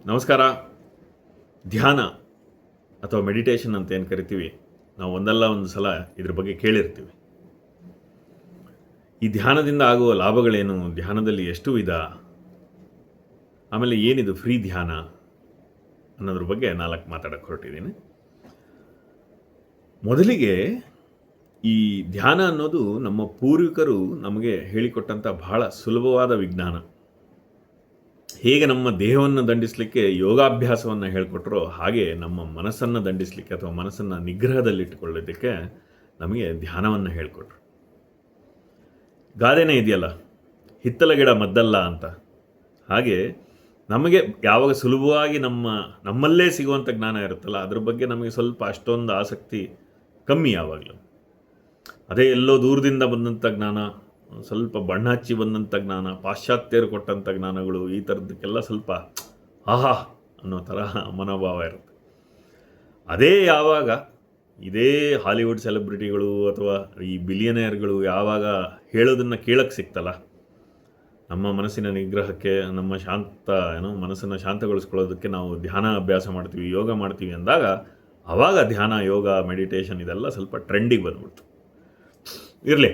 ನಮಸ್ಕಾರ. ಧ್ಯಾನ ಅಥವಾ ಮೆಡಿಟೇಷನ್ ಅಂತ ಏನು ಕರಿತೀವಿ, ನಾವು ಒಂದಲ್ಲ ಒಂದು ಸಲ ಇದ್ರ ಬಗ್ಗೆ ಕೇಳಿರ್ತೀವಿ. ಈ ಧ್ಯಾನದಿಂದ ಆಗುವ ಲಾಭಗಳೇನು, ಧ್ಯಾನದಲ್ಲಿ ಎಷ್ಟು ವಿಧ, ಆಮೇಲೆ ಏನಿದು ಫ್ರೀ ಧ್ಯಾನ ಅನ್ನೋದ್ರ ಬಗ್ಗೆ 4 ಮಾತಾಡಕ್ಕೆ ಹೊರಟಿದ್ದೀನಿ. ಮೊದಲಿಗೆ ಈ ಧ್ಯಾನ ಅನ್ನೋದು ನಮ್ಮ ಪೂರ್ವಿಕರು ನಮಗೆ ಹೇಳಿಕೊಟ್ಟಂಥ ಬಹಳ ಸುಲಭವಾದ ವಿಜ್ಞಾನ. ಹೇಗೆ ನಮ್ಮ ದೇಹವನ್ನು ದಂಡಿಸಲಿಕ್ಕೆ ಯೋಗಾಭ್ಯಾಸವನ್ನು ಹೇಳಿಕೊಟ್ರೋ, ಹಾಗೆ ನಮ್ಮ ಮನಸ್ಸನ್ನು ದಂಡಿಸಲಿಕ್ಕೆ ಅಥವಾ ಮನಸ್ಸನ್ನು ನಿಗ್ರಹದಲ್ಲಿಟ್ಟುಕೊಳ್ಳೋದಕ್ಕೆ ನಮಗೆ ಧ್ಯಾನವನ್ನು ಹೇಳಿಕೊಟ್ರು. ಗಾದೆನೇ ಇದೆಯಲ್ಲ, ಹಿತ್ತಲ ಗಿಡ ಮದ್ದಲ್ಲ ಅಂತ. ಹಾಗೆ ನಮಗೆ ಯಾವಾಗ ಸುಲಭವಾಗಿ ನಮ್ಮಲ್ಲೇ ಸಿಗುವಂಥ ಜ್ಞಾನ ಇರುತ್ತಲ್ಲ, ಅದ್ರ ಬಗ್ಗೆ ನಮಗೆ ಸ್ವಲ್ಪ ಅಷ್ಟೊಂದು ಆಸಕ್ತಿ ಕಮ್ಮಿ. ಯಾವಾಗಲೂ ಅದೇ ಎಲ್ಲೋ ದೂರದಿಂದ ಬಂದಂಥ ಜ್ಞಾನ, ಸ್ವಲ್ಪ ಬಣ್ಣ ಹಚ್ಚಿ ಬಂದಂಥ ಜ್ಞಾನ, ಪಾಶ್ಚಾತ್ಯರು ಕೊಟ್ಟಂಥ ಜ್ಞಾನಗಳು, ಈ ಥರದಕ್ಕೆಲ್ಲ ಸ್ವಲ್ಪ ಆಹಾ ಅನ್ನೋ ಥರ ಮನೋಭಾವ ಇರುತ್ತೆ. ಅದೇ ಯಾವಾಗ ಇದೇ ಹಾಲಿವುಡ್ ಸೆಲೆಬ್ರಿಟಿಗಳು ಅಥವಾ ಈ ಬಿಲಿಯನೇರ್ಗಳು ಯಾವಾಗ ಹೇಳೋದನ್ನು ಕೇಳಕ್ಕೆ ಸಿಕ್ತಲ್ಲ, ನಮ್ಮ ಮನಸ್ಸಿನ ನಿಗ್ರಹಕ್ಕೆ, ನಮ್ಮ ಮನಸ್ಸನ್ನು ಶಾಂತಗೊಳಿಸ್ಕೊಳ್ಳೋದಕ್ಕೆ ನಾವು ಧ್ಯಾನ ಅಭ್ಯಾಸ ಮಾಡ್ತೀವಿ, ಯೋಗ ಮಾಡ್ತೀವಿ ಅಂದಾಗ, ಆವಾಗ ಧ್ಯಾನ, ಯೋಗ, ಮೆಡಿಟೇಷನ್ ಇದೆಲ್ಲ ಸ್ವಲ್ಪ ಟ್ರೆಂಡಿಗೆ ಬಂದ್ಬಿಡ್ತು. ಇರಲಿ.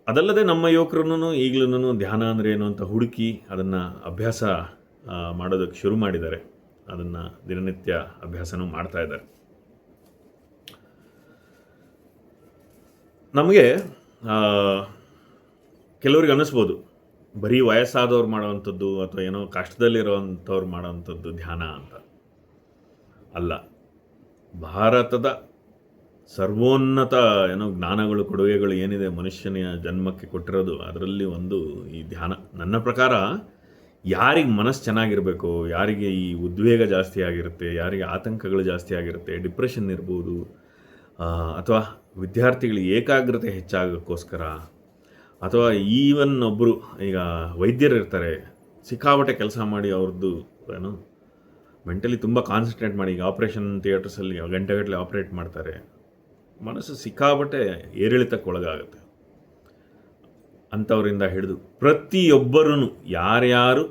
ಅದಲ್ಲದೆ ನಮ್ಮ ಯುವಕರನ್ನು ಈಗಲೂ ಧ್ಯಾನ ಅಂದರೆ ಏನು ಅಂತ ಹುಡುಕಿ ಅದನ್ನು ಅಭ್ಯಾಸ ಮಾಡೋದಕ್ಕೆ ಶುರು ಮಾಡಿದ್ದಾರೆ. ಅದನ್ನು ದಿನನಿತ್ಯ ಅಭ್ಯಾಸನೂ ಮಾಡ್ತಾ ಇದ್ದಾರೆ. ನಮಗೆ ಕೆಲವ್ರಿಗೆ ಅನ್ನಿಸ್ಬೋದು, ಬರೀ ವಯಸ್ಸಾದವ್ರು ಮಾಡೋವಂಥದ್ದು ಅಥವಾ ಏನೋ ಕಷ್ಟದಲ್ಲಿರೋವಂಥವ್ರು ಮಾಡೋವಂಥದ್ದು ಧ್ಯಾನ ಅಂತ. ಅಲ್ಲ, ಭಾರತದ ಸರ್ವೋನ್ನತ ಜ್ಞಾನಗಳು, ಕೊಡುಗೆಗಳು ಏನಿದೆ ಮನುಷ್ಯನ ಜನ್ಮಕ್ಕೆ ಕೊಟ್ಟಿರೋದು, ಅದರಲ್ಲಿ ಒಂದು ಈ ಧ್ಯಾನ. ನನ್ನ ಪ್ರಕಾರ ಯಾರಿಗೆ ಮನಸ್ಸು ಚೆನ್ನಾಗಿರಬೇಕು, ಯಾರಿಗೆ ಈ ಉದ್ವೇಗ ಜಾಸ್ತಿ ಆಗಿರುತ್ತೆ, ಯಾರಿಗೆ ಆತಂಕಗಳು ಜಾಸ್ತಿ ಆಗಿರುತ್ತೆ, ಡಿಪ್ರೆಷನ್ ಇರ್ಬೋದು, ಅಥವಾ ವಿದ್ಯಾರ್ಥಿಗಳಿಗೆ ಏಕಾಗ್ರತೆ ಹೆಚ್ಚಾಗೋಕ್ಕೋಸ್ಕರ, ಅಥವಾ ಈವನ್ ಒಬ್ಬರು ಈಗ ವೈದ್ಯರು ಇರ್ತಾರೆ, ಸಿಕ್ಕಾಪಟ್ಟೆ ಕೆಲಸ ಮಾಡಿ ಅವ್ರದ್ದು ಮೆಂಟಲಿ ತುಂಬ ಕಾನ್ಸಂಟ್ರೇಟ್ ಮಾಡಿ, ಈಗ ಆಪ್ರೇಷನ್ ಥಿಯೇಟರ್ಸಲ್ಲಿ ಗಂಟೆಗಟ್ಟಲೆ ಆಪ್ರೇಟ್ ಮಾಡ್ತಾರೆ, ಮನಸ್ಸು ಸಿಕ್ಕಾಪಟ್ಟೆ ಏರಿಳಿತಕ್ಕೆ ಒಳಗಾಗುತ್ತೆ. ಅಂಥವರಿಂದ ಹಿಡಿದು ಪ್ರತಿಯೊಬ್ಬರೂ ಯಾರ್ಯಾರು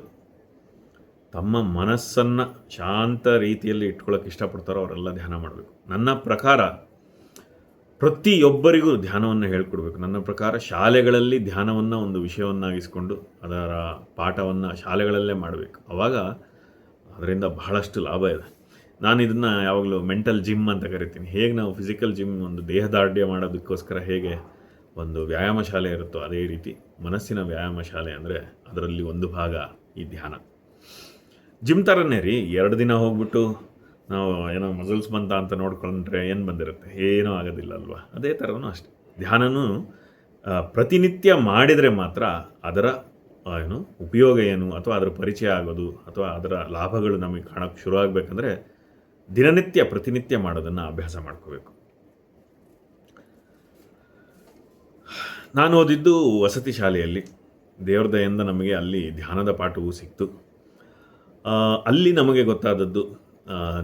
ತಮ್ಮ ಮನಸ್ಸನ್ನು ಶಾಂತ ರೀತಿಯಲ್ಲಿ ಇಟ್ಕೊಳ್ಳೋಕೆ ಇಷ್ಟಪಡ್ತಾರೋ ಅವರೆಲ್ಲ ಧ್ಯಾನ ಮಾಡಬೇಕು. ನನ್ನ ಪ್ರಕಾರ ಪ್ರತಿಯೊಬ್ಬರಿಗೂ ಧ್ಯಾನವನ್ನು ಹೇಳ್ಕೊಡ್ಬೇಕು. ನನ್ನ ಪ್ರಕಾರ ಶಾಲೆಗಳಲ್ಲಿ ಧ್ಯಾನವನ್ನು ಒಂದು ವಿಷಯವನ್ನಾಗಿಸ್ಕೊಂಡು ಅದರ ಪಾಠವನ್ನು ಶಾಲೆಗಳಲ್ಲೇ ಮಾಡಬೇಕು. ಆವಾಗ ಅದರಿಂದ ಬಹಳಷ್ಟು ಲಾಭ ಇದೆ. ನಾನು ಇದನ್ನು ಯಾವಾಗಲೂ ಮೆಂಟಲ್ ಜಿಮ್ ಅಂತ ಕರಿತೀನಿ. ಹೇಗೆ ನಾವು ಫಿಸಿಕಲ್ ಜಿಮ್ ಒಂದು ದೇಹದಾರ್ಢ್ಯ ಮಾಡೋದಕ್ಕೋಸ್ಕರ ಹೇಗೆ ಒಂದು ವ್ಯಾಯಾಮ ಶಾಲೆ ಇರುತ್ತೋ, ಅದೇ ರೀತಿ ಮನಸ್ಸಿನ ವ್ಯಾಯಾಮ ಶಾಲೆ ಅಂದರೆ ಅದರಲ್ಲಿ ಒಂದು ಭಾಗ ಈ ಧ್ಯಾನ. ಜಿಮ್ ಥರನೇ ರೀ. 2 ದಿನ ಹೋಗ್ಬಿಟ್ಟು ನಾವು ಏನೋ ಮಸಲ್ಸ್ ಬಂತ ಅಂತ ನೋಡ್ಕೊಂಡ್ರೆ ಏನು ಬಂದಿರುತ್ತೆ, ಏನೂ ಆಗೋದಿಲ್ಲ ಅಲ್ವಾ? ಅದೇ ಥರನೂ ಅಷ್ಟೆ. ಧ್ಯಾನನೂ ಪ್ರತಿನಿತ್ಯ ಮಾಡಿದರೆ ಮಾತ್ರ ಅದರ ಉಪಯೋಗ ಏನು, ಅಥವಾ ಅದರ ಪರಿಚಯ ಆಗೋದು, ಅಥವಾ ಅದರ ಲಾಭಗಳು ನಮಗೆ ಕಾಣೋಕ್ಕೆ ಶುರು ಆಗಬೇಕಂದ್ರೆ ದಿನನಿತ್ಯ ಪ್ರತಿನಿತ್ಯ ಮಾಡೋದನ್ನು ಅಭ್ಯಾಸ ಮಾಡ್ಕೋಬೇಕು. ನಾನು ಓದಿದ್ದು ವಸತಿ ಶಾಲೆಯಲ್ಲಿ. ದೇವ್ರ ದಯೆಯಿಂದ ನಮಗೆ ಅಲ್ಲಿ ಧ್ಯಾನದ ಪಾಠವೂ ಸಿಕ್ತು. ಅಲ್ಲಿ ನಮಗೆ ಗೊತ್ತಾದದ್ದು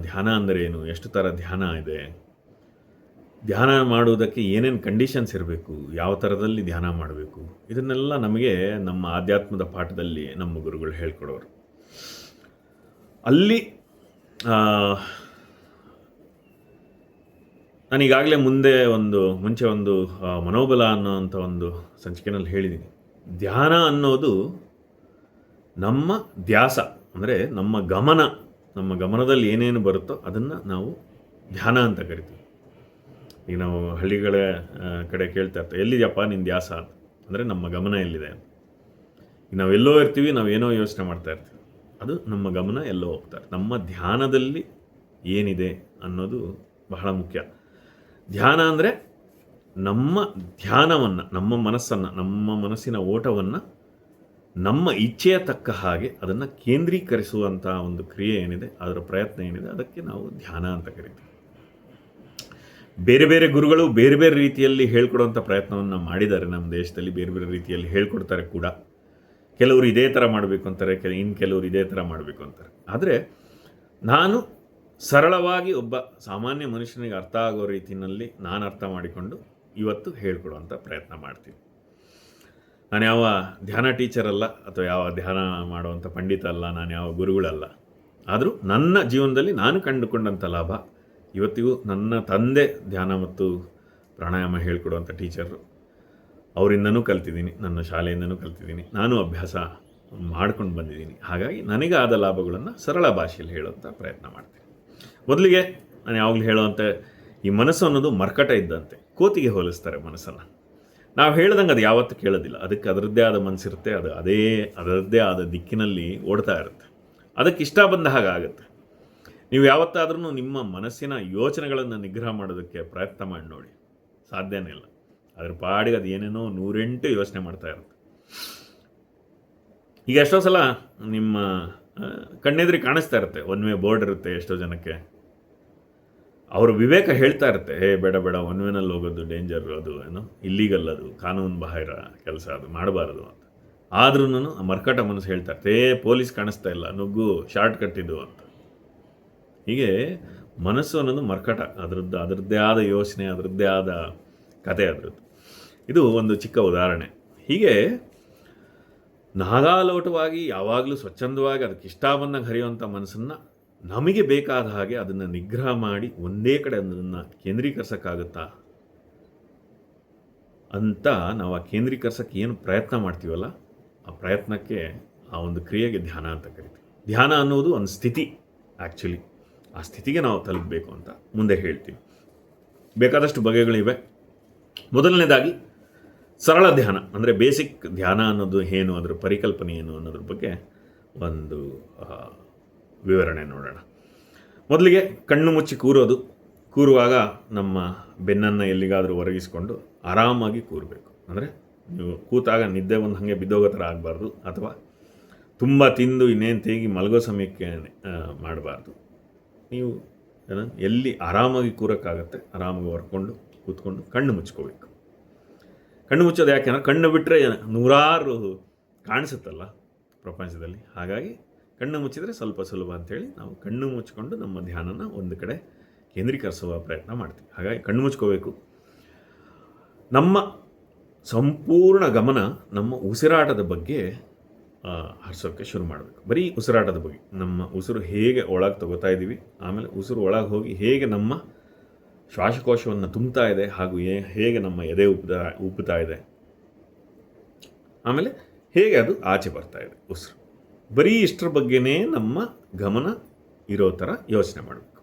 ಧ್ಯಾನ ಅಂದರೆ ಏನು, ಎಷ್ಟು ಥರ ಧ್ಯಾನ ಇದೆ, ಧ್ಯಾನ ಮಾಡುವುದಕ್ಕೆ ಏನೇನು ಕಂಡೀಷನ್ಸ್ ಇರಬೇಕು, ಯಾವ ಥರದಲ್ಲಿ ಧ್ಯಾನ ಮಾಡಬೇಕು, ಇದನ್ನೆಲ್ಲ ನಮಗೆ ನಮ್ಮ ಆಧ್ಯಾತ್ಮದ ಪಾಠದಲ್ಲಿ ನಮ್ಮ ಗುರುಗಳು ಹೇಳ್ಕೊಡೋರು. ಅಲ್ಲಿ ನಾನೀಗಾಗಲೇ ಮುಂಚೆ ಒಂದು ಮನೋಬಲ ಅನ್ನೋವಂಥ ಒಂದು ಸಂಚಿಕೆಯಲ್ಲಿ ಹೇಳಿದ್ದೀನಿ. ಧ್ಯಾನ ಅನ್ನೋದು ನಮ್ಮ ಧ್ಯಾಸ, ಅಂದರೆ ನಮ್ಮ ಗಮನದಲ್ಲಿ ಏನೇನು ಬರುತ್ತೋ ಅದನ್ನು ನಾವು ಧ್ಯಾನ ಅಂತ ಕರಿತೀವಿ. ಈಗ ನಾವು ಹಳ್ಳಿಗಳ ಕಡೆ ಕೇಳ್ತಾ ಇರ್ತೀವಿ, ಎಲ್ಲಿದೆಯಪ್ಪ ನಿನ್ನ ಧ್ಯಾಸ ಅಂತ. ಅಂದರೆ ನಮ್ಮ ಗಮನ ಎಲ್ಲಿದೆ ಅಂತ. ಈಗ ನಾವೆಲ್ಲೋ ಇರ್ತೀವಿ, ನಾವೇನೋ ಯೋಚನೆ ಮಾಡ್ತಾ ಇರ್ತೀವಿ, ಅದು ನಮ್ಮ ಗಮನ ಎಲ್ಲೋ ಹೋಗ್ತಾರೆ. ನಮ್ಮ ಧ್ಯಾನದಲ್ಲಿ ಏನಿದೆ ಅನ್ನೋದು ಬಹಳ ಮುಖ್ಯ. ಧ್ಯಾನ ಅಂದರೆ ನಮ್ಮ ಧ್ಯಾನವನ್ನು, ನಮ್ಮ ಮನಸ್ಸನ್ನು, ನಮ್ಮ ಮನಸ್ಸಿನ ಓಟವನ್ನು ನಮ್ಮ ಇಚ್ಛೆಯ ತಕ್ಕ ಹಾಗೆ ಅದನ್ನು ಕೇಂದ್ರೀಕರಿಸುವಂಥ ಒಂದು ಕ್ರಿಯೆ ಏನಿದೆ, ಅದರ ಪ್ರಯತ್ನ ಏನಿದೆ, ಅದಕ್ಕೆ ನಾವು ಧ್ಯಾನ ಅಂತ ಕರಿತೀವಿ. ಬೇರೆ ಬೇರೆ ಗುರುಗಳು ಬೇರೆ ಬೇರೆ ರೀತಿಯಲ್ಲಿ ಹೇಳ್ಕೊಡುವಂಥ ಪ್ರಯತ್ನವನ್ನು ಮಾಡಿದ್ದಾರೆ. ನಮ್ಮ ದೇಶದಲ್ಲಿ ಬೇರೆ ಬೇರೆ ರೀತಿಯಲ್ಲಿ ಹೇಳ್ಕೊಡ್ತಾರೆ ಕೂಡ. ಕೆಲವರು ಇದೇ ಥರ ಮಾಡಬೇಕು ಅಂತಾರೆ, ಕೆಲವರು ಇದೇ ಥರ ಮಾಡಬೇಕು ಅಂತಾರೆ. ಆದರೆ ನಾನು ಸರಳವಾಗಿ ಒಬ್ಬ ಸಾಮಾನ್ಯ ಮನುಷ್ಯನಿಗೆ ಅರ್ಥ ಆಗೋ ರೀತಿಯಲ್ಲಿ ನಾನು ಅರ್ಥ ಮಾಡಿಕೊಂಡು ಇವತ್ತು ಹೇಳ್ಕೊಡುವಂಥ ಪ್ರಯತ್ನ ಮಾಡ್ತೀನಿ. ನಾನು ಯಾವ ಧ್ಯಾನ ಟೀಚರ್ ಅಲ್ಲ, ಅಥವಾ ಯಾವ ಧ್ಯಾನ ಮಾಡುವಂಥ ಪಂಡಿತ ಅಲ್ಲ, ನಾನು ಯಾವ ಗುರುಗಳಲ್ಲ. ಆದರೂ ನನ್ನ ಜೀವನದಲ್ಲಿ ನಾನು ಕಂಡುಕೊಂಡಂಥ ಲಾಭ ಇವತ್ತಿಗೂ ನನ್ನ ತಂದೆ ಧ್ಯಾನ ಮತ್ತು ಪ್ರಾಣಾಯಾಮ ಹೇಳ್ಕೊಡುವಂಥ ಟೀಚರು, ಅವರಿಂದನೂ ಕಲ್ತಿದ್ದೀನಿ, ನನ್ನ ಶಾಲೆಯಿಂದನೂ ಕಲ್ತಿದ್ದೀನಿ, ನಾನು ಅಭ್ಯಾಸ ಮಾಡ್ಕೊಂಡು ಬಂದಿದ್ದೀನಿ. ಹಾಗಾಗಿ ನನಗೆ ಆದ ಲಾಭಗಳನ್ನು ಸರಳ ಭಾಷೆಯಲ್ಲಿ ಹೇಳುವಂಥ ಪ್ರಯತ್ನ ಮಾಡ್ತೀನಿ. ಮೊದಲಿಗೆ ನಾನು ಯಾವಾಗಲೂ ಹೇಳುವಂಥ, ಈ ಮನಸ್ಸು ಅನ್ನೋದು ಮರ್ಕಟ ಇದ್ದಂತೆ. ಕೋತಿಗೆ ಹೋಲಿಸ್ತಾರೆ ಮನಸ್ಸನ್ನು. ನಾವು ಹೇಳ್ದಂಗೆ ಅದು ಯಾವತ್ತೂ ಕೇಳೋದಿಲ್ಲ. ಅದಕ್ಕೆ ಅದರದ್ದೇ ಆದ ಮನಸ್ಸಿರುತ್ತೆ, ಅದು ಅದರದ್ದೇ ಆದ ದಿಕ್ಕಿನಲ್ಲಿ ಓಡ್ತಾ ಇರುತ್ತೆ. ಅದಕ್ಕೆ ಇಷ್ಟ ಬಂದ ಹಾಗೆ ಆಗುತ್ತೆ. ನೀವು ಯಾವತ್ತಾದ್ರೂ ನಿಮ್ಮ ಮನಸ್ಸಿನ ಯೋಚನೆಗಳನ್ನು ನಿಗ್ರಹ ಮಾಡೋದಕ್ಕೆ ಪ್ರಯತ್ನ ಮಾಡಿ ನೋಡಿ, ಸಾಧ್ಯನೇ ಇಲ್ಲ. ಅದ್ರ ಪಾಡಿಗೆ ಅದು ಏನೇನೋ 108 ಯೋಚನೆ ಮಾಡ್ತಾ ಇರುತ್ತೆ. ಈಗ ಎಷ್ಟೋ ಸಲ ನಿಮ್ಮ ಕಣ್ಣೆದುರಿಗೆ ಕಾಣಿಸ್ತಾ ಇರುತ್ತೆ, ಒನ್ ವೇ ಬೋರ್ಡ್ ಇರುತ್ತೆ. ಎಷ್ಟೋ ಜನಕ್ಕೆ ಅವರು ವಿವೇಕ ಹೇಳ್ತಾ ಇರುತ್ತೆ, ಬೇಡ ಬೇಡ, ಒನ್ ವೇನಲ್ಲಿ ಹೋಗೋದು ಡೇಂಜರ್, ಅದು ಏನು ಇಲ್ಲೀಗಲ್, ಅದು ಕಾನೂನು ಬಾಹಿರ ಕೆಲಸ, ಅದು ಮಾಡಬಾರದು ಅಂತ. ಆದ್ರೂ ಮರ್ಕಟ ಮನಸ್ಸು ಹೇಳ್ತಾ ಇರುತ್ತೆ, ಪೊಲೀಸ್ ಕಾಣಿಸ್ತಾ ಇಲ್ಲ, ನುಗ್ಗು, ಶಾರ್ಟ್ ಕಟ್ ಇದು ಅಂತ. ಹೀಗೆ ಮನಸ್ಸು ಅನ್ನೋದು ಮರ್ಕಟ, ಅದರದ್ದೇ ಆದ ಯೋಚನೆ, ಅದರದ್ದೇ ಆದ ಕತೆ ಅದರದ್ದು. ಇದು ಒಂದು ಚಿಕ್ಕ ಉದಾಹರಣೆ. ಹೀಗೆ ನಾಗಾಲೋಟವಾಗಿ ಯಾವಾಗಲೂ ಸ್ವಚ್ಛಂದವಾಗಿ ಅದಕ್ಕೆ ಇಷ್ಟ ಬಂದಾಗ ಹರಿಯುವಂಥ ಮನಸ್ಸನ್ನು ನಮಗೆ ಬೇಕಾದ ಹಾಗೆ ಅದನ್ನು ನಿಗ್ರಹ ಮಾಡಿ ಒಂದೇ ಕಡೆ ಅದನ್ನು ಕೇಂದ್ರೀಕರಿಸೋಕ್ಕಾಗುತ್ತಾ ಅಂತ ನಾವು ಆ ಕೇಂದ್ರೀಕರಿಸೋಕ್ಕೆ ಏನು ಪ್ರಯತ್ನ ಮಾಡ್ತೀವಲ್ಲ, ಆ ಪ್ರಯತ್ನಕ್ಕೆ, ಆ ಒಂದು ಕ್ರಿಯೆಗೆ ಧ್ಯಾನ ಅಂತ ಕರಿತೀವಿ. ಧ್ಯಾನ ಅನ್ನೋದು ಒಂದು ಸ್ಥಿತಿ. ಆ್ಯಕ್ಚುಲಿ ಆ ಸ್ಥಿತಿಗೆ ನಾವು ತಲುಪಬೇಕು ಅಂತ ಮುಂದೆ ಹೇಳ್ತೀವಿ. ಬೇಕಾದಷ್ಟು ಬಗೆಗಳಿವೆ. ಮೊದಲನೇದಾಗಿ ಸರಳ ಧ್ಯಾನ, ಅಂದರೆ ಬೇಸಿಕ್ ಧ್ಯಾನ ಅನ್ನೋದು ಏನು, ಅದರ ಪರಿಕಲ್ಪನೆ ಏನು ಅನ್ನೋದ್ರ ಬಗ್ಗೆ ಒಂದು ವಿವರಣೆ ನೋಡೋಣ. ಮೊದಲಿಗೆ ಕಣ್ಣು ಮುಚ್ಚಿ ಕೂರುವಾಗ ನಮ್ಮ ಬೆನ್ನನ್ನು ಎಲ್ಲಿಗಾದರೂ ಒರಗಿಸಿಕೊಂಡು ಆರಾಮಾಗಿ ಕೂರಬೇಕು. ಅಂದರೆ ನೀವು ಕೂತಾಗ ನಿದ್ದೆ ಒಂದು ಹಾಗೆ ಬಿದ್ದೋಗೋ ಥರ ಆಗಬಾರ್ದು, ಅಥವಾ ತುಂಬ ತಿಂದು ಇನ್ನೇನು ತೇಗಿ ಮಲಗೋ ಸಮಯಕ್ಕೆ ಮಾಡಬಾರ್ದು. ನೀವು ಎಲ್ಲಿ ಆರಾಮಾಗಿ ಕೂರೋಕ್ಕಾಗತ್ತೆ ಆರಾಮಾಗಿ ಕೂತ್ಕೊಂಡು ಕಣ್ಣು ಮುಚ್ಕೋಬೇಕು. ಕಣ್ಣು ಮುಚ್ಚೋದು ಯಾಕೆಂದರೆ ಕಣ್ಣು ಬಿಟ್ಟರೆ ನೂರಾರು ಕಾಣಿಸುತ್ತಲ್ಲ ಪ್ರಪಂಚದಲ್ಲಿ. ಹಾಗಾಗಿ ಕಣ್ಣು ಮುಚ್ಚಿದರೆ ಸ್ವಲ್ಪ ಸುಲಭ ಅಂಥೇಳಿ ನಾವು ಕಣ್ಣು ಮುಚ್ಚಿಕೊಂಡು ನಮ್ಮ ಧ್ಯಾನನ ಒಂದು ಕಡೆ ಕೇಂದ್ರೀಕರಿಸುವ ಪ್ರಯತ್ನ ಮಾಡ್ತೀವಿ. ಹಾಗಾಗಿ ಕಣ್ಣು ಮುಚ್ಕೋಬೇಕು. ನಮ್ಮ ಸಂಪೂರ್ಣ ಗಮನ ನಮ್ಮ ಉಸಿರಾಟದ ಬಗ್ಗೆ ಹರಿಸೋಕ್ಕೆ ಶುರು ಮಾಡಬೇಕು. ಬರೀ ಉಸಿರಾಟದ ಬಗ್ಗೆ, ನಮ್ಮ ಉಸಿರು ಹೇಗೆ ಒಳಗೆ ತಗೋತಾ ಇದ್ದೀವಿ, ಆಮೇಲೆ ಉಸಿರು ಒಳಗೆ ಹೋಗಿ ಹೇಗೆ ನಮ್ಮ ಶ್ವಾಸಕೋಶವನ್ನು ತುಂಬ್ತಾ ಇದೆ, ಹಾಗೂ ಹೇಗೆ ನಮ್ಮ ಎದೆ ಉಬ್ಬುತ್ತಾ ಇದೆ, ಆಮೇಲೆ ಹೇಗೆ ಅದು ಆಚೆ ಬರ್ತಾ ಇದೆ ಉಸಿರು. ಬರೀ ಇಷ್ಟರ ಬಗ್ಗೆನೇ ನಮ್ಮ ಗಮನ ಇರೋ ಥರ ಯೋಚನೆ ಮಾಡಬೇಕು.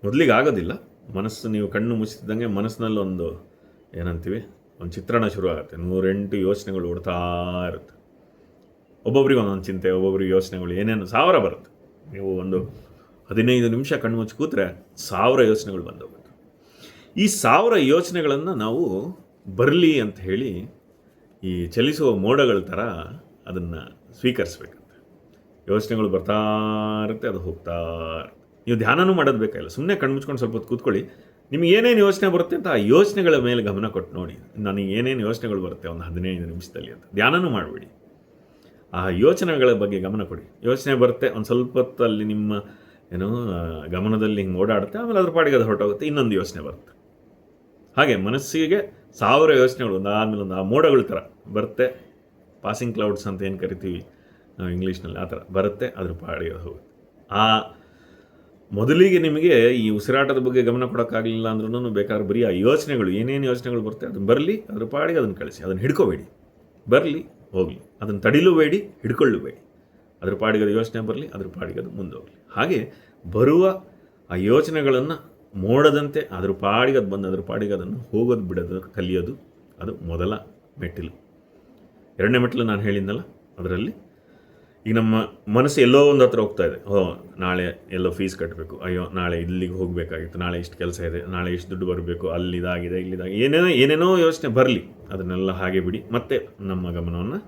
ಮೊದಲಿಗೆ ಆಗೋದಿಲ್ಲ. ಮನಸ್ಸು, ನೀವು ಕಣ್ಣು ಮುಚ್ಚಿದಂಗೆ ಮನಸ್ಸಿನಲ್ಲಿ ಒಂದು ಏನಂತೀವಿ, ಒಂದು ಚಿತ್ರಣ ಶುರು ಆಗುತ್ತೆ. 108 ಯೋಚನೆಗಳು ಓಡ್ತಾ ಇರುತ್ತೆ. ಒಬ್ಬೊಬ್ರಿಗೆ ಒಂದೊಂದು ಚಿಂತೆ, ಒಬ್ಬೊಬ್ರಿಗೆ ಯೋಚನೆಗಳು ಏನೇನು 1000 ಬರುತ್ತೆ. ನೀವು ಒಂದು 15 ನಿಮಿಷ ಕಣ್ಣು ಮುಚ್ಚಿ ಕೂತ್ರೆ 1000 ಯೋಚನೆಗಳು ಬಂದೋಗುತ್ತೆ. ಈ 1000 ಯೋಚನೆಗಳನ್ನು ನಾವು ಬರಲಿ ಅಂತ ಹೇಳಿ ಈ ಚಲಿಸುವ ಮೋಡಗಳ ಥರ ಅದನ್ನು ಸ್ವೀಕರಿಸ್ಬೇಕಂತೆ. ಯೋಚನೆಗಳು ಬರ್ತಾ ಇರುತ್ತೆ, ಅದು ಹೋಗ್ತಾ ಇರುತ್ತೆ. ನೀವು ಧ್ಯಾನನೂ ಮಾಡೋದು ಬೇಕಾಗಿಲ್ಲ, ಸುಮ್ಮನೆ ಕಣ್ಣು ಮುಚ್ಕೊಂಡು ಸ್ವಲ್ಪ ಹೊತ್ತು ಕೂತ್ಕೊಳ್ಳಿ. ನಿಮಗೆ ಏನೇನು ಯೋಚನೆ ಬರುತ್ತೆ ಅಂತ ಆ ಯೋಚನೆಗಳ ಮೇಲೆ ಗಮನ ಕೊಟ್ಟು ನೋಡಿ, ನನಗೆ ಏನೇನು ಯೋಚನೆಗಳು ಬರುತ್ತೆ ಒಂದು 15 ನಿಮಿಷದಲ್ಲಿ ಅಂತ. ಧ್ಯಾನನೂ ಮಾಡಬೇಡಿ, ಆ ಯೋಚನೆಗಳ ಬಗ್ಗೆ ಗಮನ ಕೊಡಿ. ಯೋಚನೆ ಬರುತ್ತೆ, ಒಂದು ಸ್ವಲ್ಪ ಹೊತ್ತು ಅಲ್ಲಿ ನಿಮ್ಮ ಗಮನದಲ್ಲಿ ಹಿಂಗೆ ಓಡಾಡುತ್ತೆ, ಆಮೇಲೆ ಅದ್ರ ಪಾಡಿಗೆ ಅದು ಹೊರಟೋಗುತ್ತೆ, ಇನ್ನೊಂದು ಯೋಚನೆ ಬರುತ್ತೆ. ಹಾಗೆ ಮನಸ್ಸಿಗೆ 1000 ಯೋಚನೆಗಳು ಒಂದಾದ್ಮೇಲೆ ಒಂದು ಆ ಮೋಡಗಳ ಥರ ಬರುತ್ತೆ. ಪಾಸಿಂಗ್ ಕ್ಲೌಡ್ಸ್ ಅಂತ ಏನು ಕರಿತೀವಿ ನಾವು ಇಂಗ್ಲೀಷ್ನಲ್ಲಿ, ಆ ಥರ ಬರುತ್ತೆ, ಅದ್ರ ಪಾಡಿಗೆ ಅದು ಹೋಗುತ್ತೆ. ಆ ಮೊದಲಿಗೆ ನಿಮಗೆ ಈ ಉಸಿರಾಟದ ಬಗ್ಗೆ ಗಮನ ಕೊಡೋಕ್ಕಾಗಲಿಲ್ಲ ಅಂದ್ರೂ ಬೇಕಾದ್ರೆ ಬರೀ ಆ ಯೋಚನೆಗಳು, ಏನೇನು ಯೋಚನೆಗಳು ಬರುತ್ತೆ ಅದು ಬರಲಿ, ಅದ್ರ ಪಾಡಿಗೆ ಅದನ್ನು ಕಳಿಸಿ. ಅದನ್ನು ಹಿಡ್ಕೋಬೇಡಿ, ಬರಲಿ ಹೋಗಲಿ, ಅದನ್ನು ತಡಿಲೂಬೇಡಿ, ಹಿಡ್ಕೊಳ್ಳಬೇಡಿ. ಅದ್ರ ಪಾಡಿಗೆ ಅದು ಯೋಚನೆ ಬರಲಿ, ಅದ್ರ ಪಾಡಿಗೆ ಅದು ಮುಂದೆ ಹೋಗಲಿ. ಹಾಗೆ ಬರುವ ಆ ಯೋಚನೆಗಳನ್ನು ಮೋಡದಂತೆ ಅದ್ರ ಪಾಡಿಗೆ ಅದು ಬಂದು ಅದ್ರ ಪಾಡಿಗೆ ಅದನ್ನು ಹೋಗೋದು ಬಿಡೋದು ಕಲಿಯೋದು, ಅದು ಮೊದಲ ಮೆಟ್ಟಿಲು. 2ನೇ ಮೆಟ್ಟಿಲು ನಾನು ಹೇಳಿದ್ನಲ್ಲ, ಅದರಲ್ಲಿ ಈಗ ನಮ್ಮ ಮನಸ್ಸು ಎಲ್ಲೋ ಒಂದು ಹತ್ರ ಹೋಗ್ತಾ ಇದೆ. ನಾಳೆ ಎಲ್ಲೋ ಫೀಸ್ ಕಟ್ಟಬೇಕು, ಅಯ್ಯೋ ನಾಳೆ ಇಲ್ಲಿಗೆ ಹೋಗಬೇಕಾಗಿತ್ತು, ನಾಳೆ ಇಷ್ಟು ಕೆಲಸ ಇದೆ, ನಾಳೆ ಇಷ್ಟು ದುಡ್ಡು ಬರಬೇಕು, ಅಲ್ಲಿದಾಗಿದೆ ಇಲ್ಲಿದಾಗಿದೆ, ಏನೇನೋ ಯೋಚನೆ ಬರಲಿ, ಅದನ್ನೆಲ್ಲ ಹಾಗೆ ಬಿಡಿ. ಮತ್ತೆ ನಮ್ಮ ಗಮನವನ್ನು